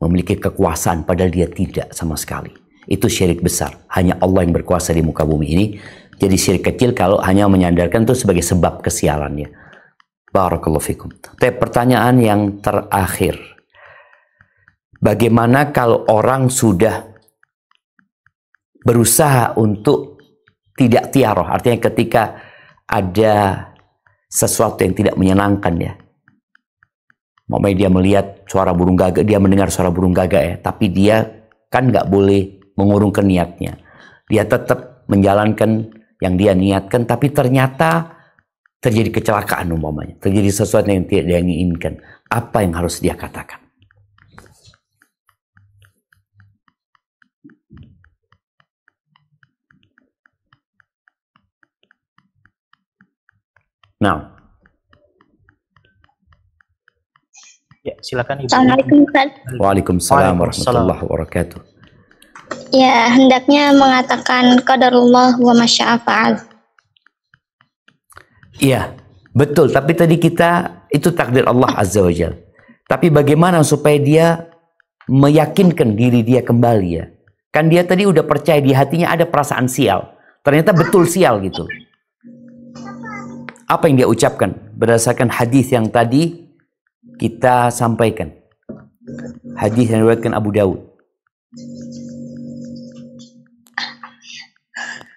Speaker 1: memiliki kekuasaan, padahal dia tidak sama sekali. Itu syirik besar. Hanya Allah yang berkuasa di muka bumi ini. Jadi syirik kecil kalau hanya menyandarkan itu sebagai sebab kesialannya. Barakallahu fikum. Tapi pertanyaan yang terakhir. Bagaimana kalau orang sudah berusaha untuk tidak tiaroh? Artinya ketika ada sesuatu yang tidak menyenangkan ya. Makanya dia melihat suara burung gagak, dia mendengar suara burung gagak ya. Tapi dia kan nggak boleh mengurungkan niatnya. Dia tetap menjalankan yang dia niatkan, tapi ternyata terjadi kecelakaan umpamanya. Terjadi sesuatu yang tidak dia inginkan. Apa yang harus dia katakan? Nah.
Speaker 2: Ya, silakan Ibu.
Speaker 8: Assalamualaikum Ustaz.
Speaker 1: Waalaikumsalam warahmatullahi wabarakatuh.
Speaker 8: Ya, hendaknya mengatakan qadarullah wa masya'a fa'al.
Speaker 1: Iya, betul. Tapi tadi kita, itu takdir Allah Azza wa Jalla. Tapi bagaimana supaya dia meyakinkan diri dia kembali ya? Kan dia tadi udah percaya di hatinya ada perasaan sial. Ternyata betul sial gitu. Apa yang dia ucapkan? Berdasarkan hadis yang tadi kita sampaikan. Hadis yang diriwayatkan Abu Daud.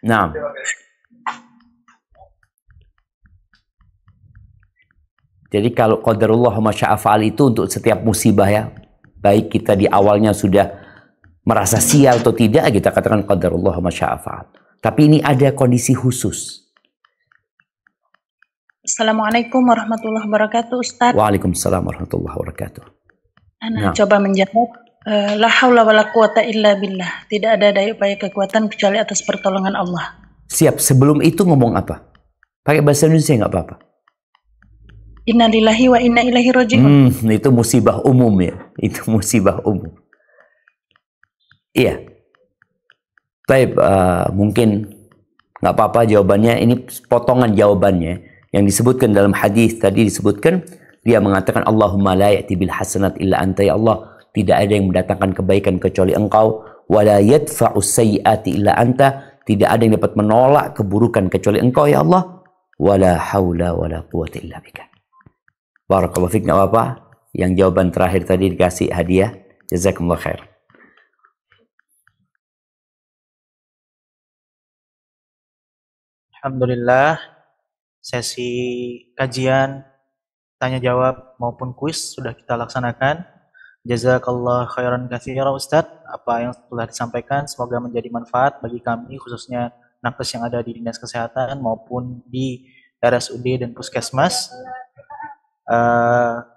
Speaker 1: Nah. Jadi kalau qadarullah wa masya'a fa'al itu untuk setiap musibah ya. Baik kita di awalnya sudah merasa sial atau tidak, kita katakan qadarullah wa masya'a fa'al. Tapi ini ada kondisi khusus.
Speaker 9: Assalamualaikum warahmatullahi wabarakatuh, Ustaz.
Speaker 1: Waalaikumsalam warahmatullahi wabarakatuh.
Speaker 9: Ana coba menjawab. La haula wala quwata illa billah. Tidak ada daya upaya kekuatan kecuali atas pertolongan Allah.
Speaker 1: Siap. Sebelum itu ngomong apa? Pakai bahasa Indonesia nggak apa-apa.
Speaker 9: Inna lillahi wa inna ilaihi raji'un.
Speaker 1: Itu musibah umum ya. Itu musibah umum. Iya. Baik, mungkin nggak apa-apa jawabannya. Ini potongan jawabannya. Yang disebutkan dalam hadis tadi disebutkan. Dia mengatakan Allahumma la ya'ti bil hasanat illa anta ya Allah. Tidak ada yang mendatangkan kebaikan kecuali engkau. Wala yadfa'u sayyi'ati illa anta. Tidak ada yang dapat menolak keburukan kecuali engkau ya Allah. Wala haula wala quwata illa bika. Barakallahu fiik. Apa? Yang jawaban terakhir tadi dikasih hadiah. Jazakumullah khair.
Speaker 2: Alhamdulillah, sesi kajian, tanya jawab maupun kuis sudah kita laksanakan. Jazakallah khairan katsiran Ustadz. Apa yang telah disampaikan semoga menjadi manfaat bagi kami, khususnya nakes yang ada di Dinas Kesehatan maupun di RSUD dan Puskesmas.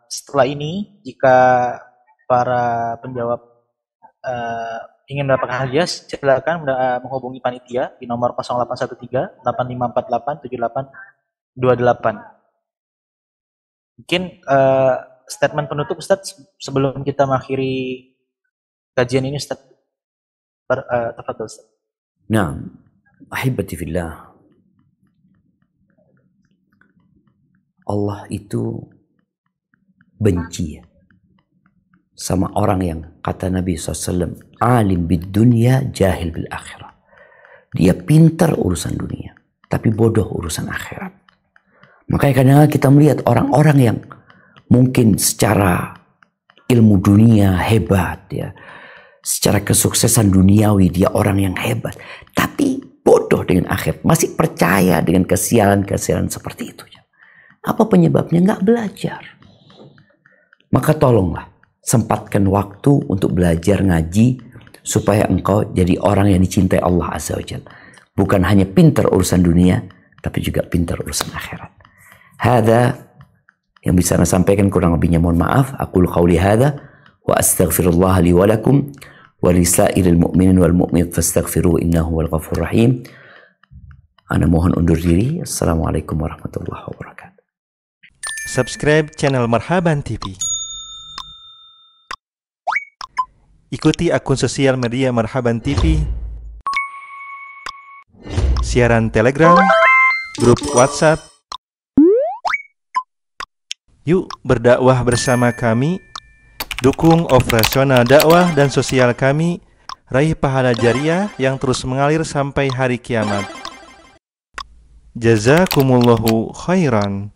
Speaker 2: Setelah ini, jika para penjawab ingin mendapatkan hadiah, silakan menghubungi panitia di nomor 0813 8548 7828. Mungkin statement penutup Ustadz sebelum kita mengakhiri kajian ini Ustadz. Tafadhol Ustadz.
Speaker 1: Nah, ahibati fillah. Allah itu benci sama orang yang kata Nabi SAW, alim bid dunya jahil bil akhirah. Dia pintar urusan dunia, tapi bodoh urusan akhirat. Makanya kadang-kadang kita melihat orang-orang yang mungkin secara ilmu dunia hebat ya, secara kesuksesan duniawi dia orang yang hebat, tapi bodoh dengan akhirat, masih percaya dengan kesialan-kesialan seperti itu. Apa penyebabnya? Nggak belajar. Maka tolonglah sempatkan waktu untuk belajar ngaji supaya engkau jadi orang yang dicintai Allah Azza wa Jalla. Bukan hanya pintar urusan dunia, tapi juga pintar urusan akhirat. Hada Yang bisa saya sampaikan kurang lebihnya mohon maaf. Aqulu qauli hadza wa astaghfirullah li wa lakum wa lisairil mu'minin wal mu'minat fastaghfiruhu innahu wal ghafurur rahim. Ana mohon undur diri. Assalamualaikum warahmatullahi wabarakatuh.
Speaker 10: Subscribe channel Marhaban TV. Ikuti akun sosial media Marhaban TV, siaran Telegram, grup WhatsApp. Yuk berdakwah bersama kami, dukung operasional dakwah dan sosial kami, raih pahala jariah yang terus mengalir sampai hari kiamat. Jazakumullahu khairan.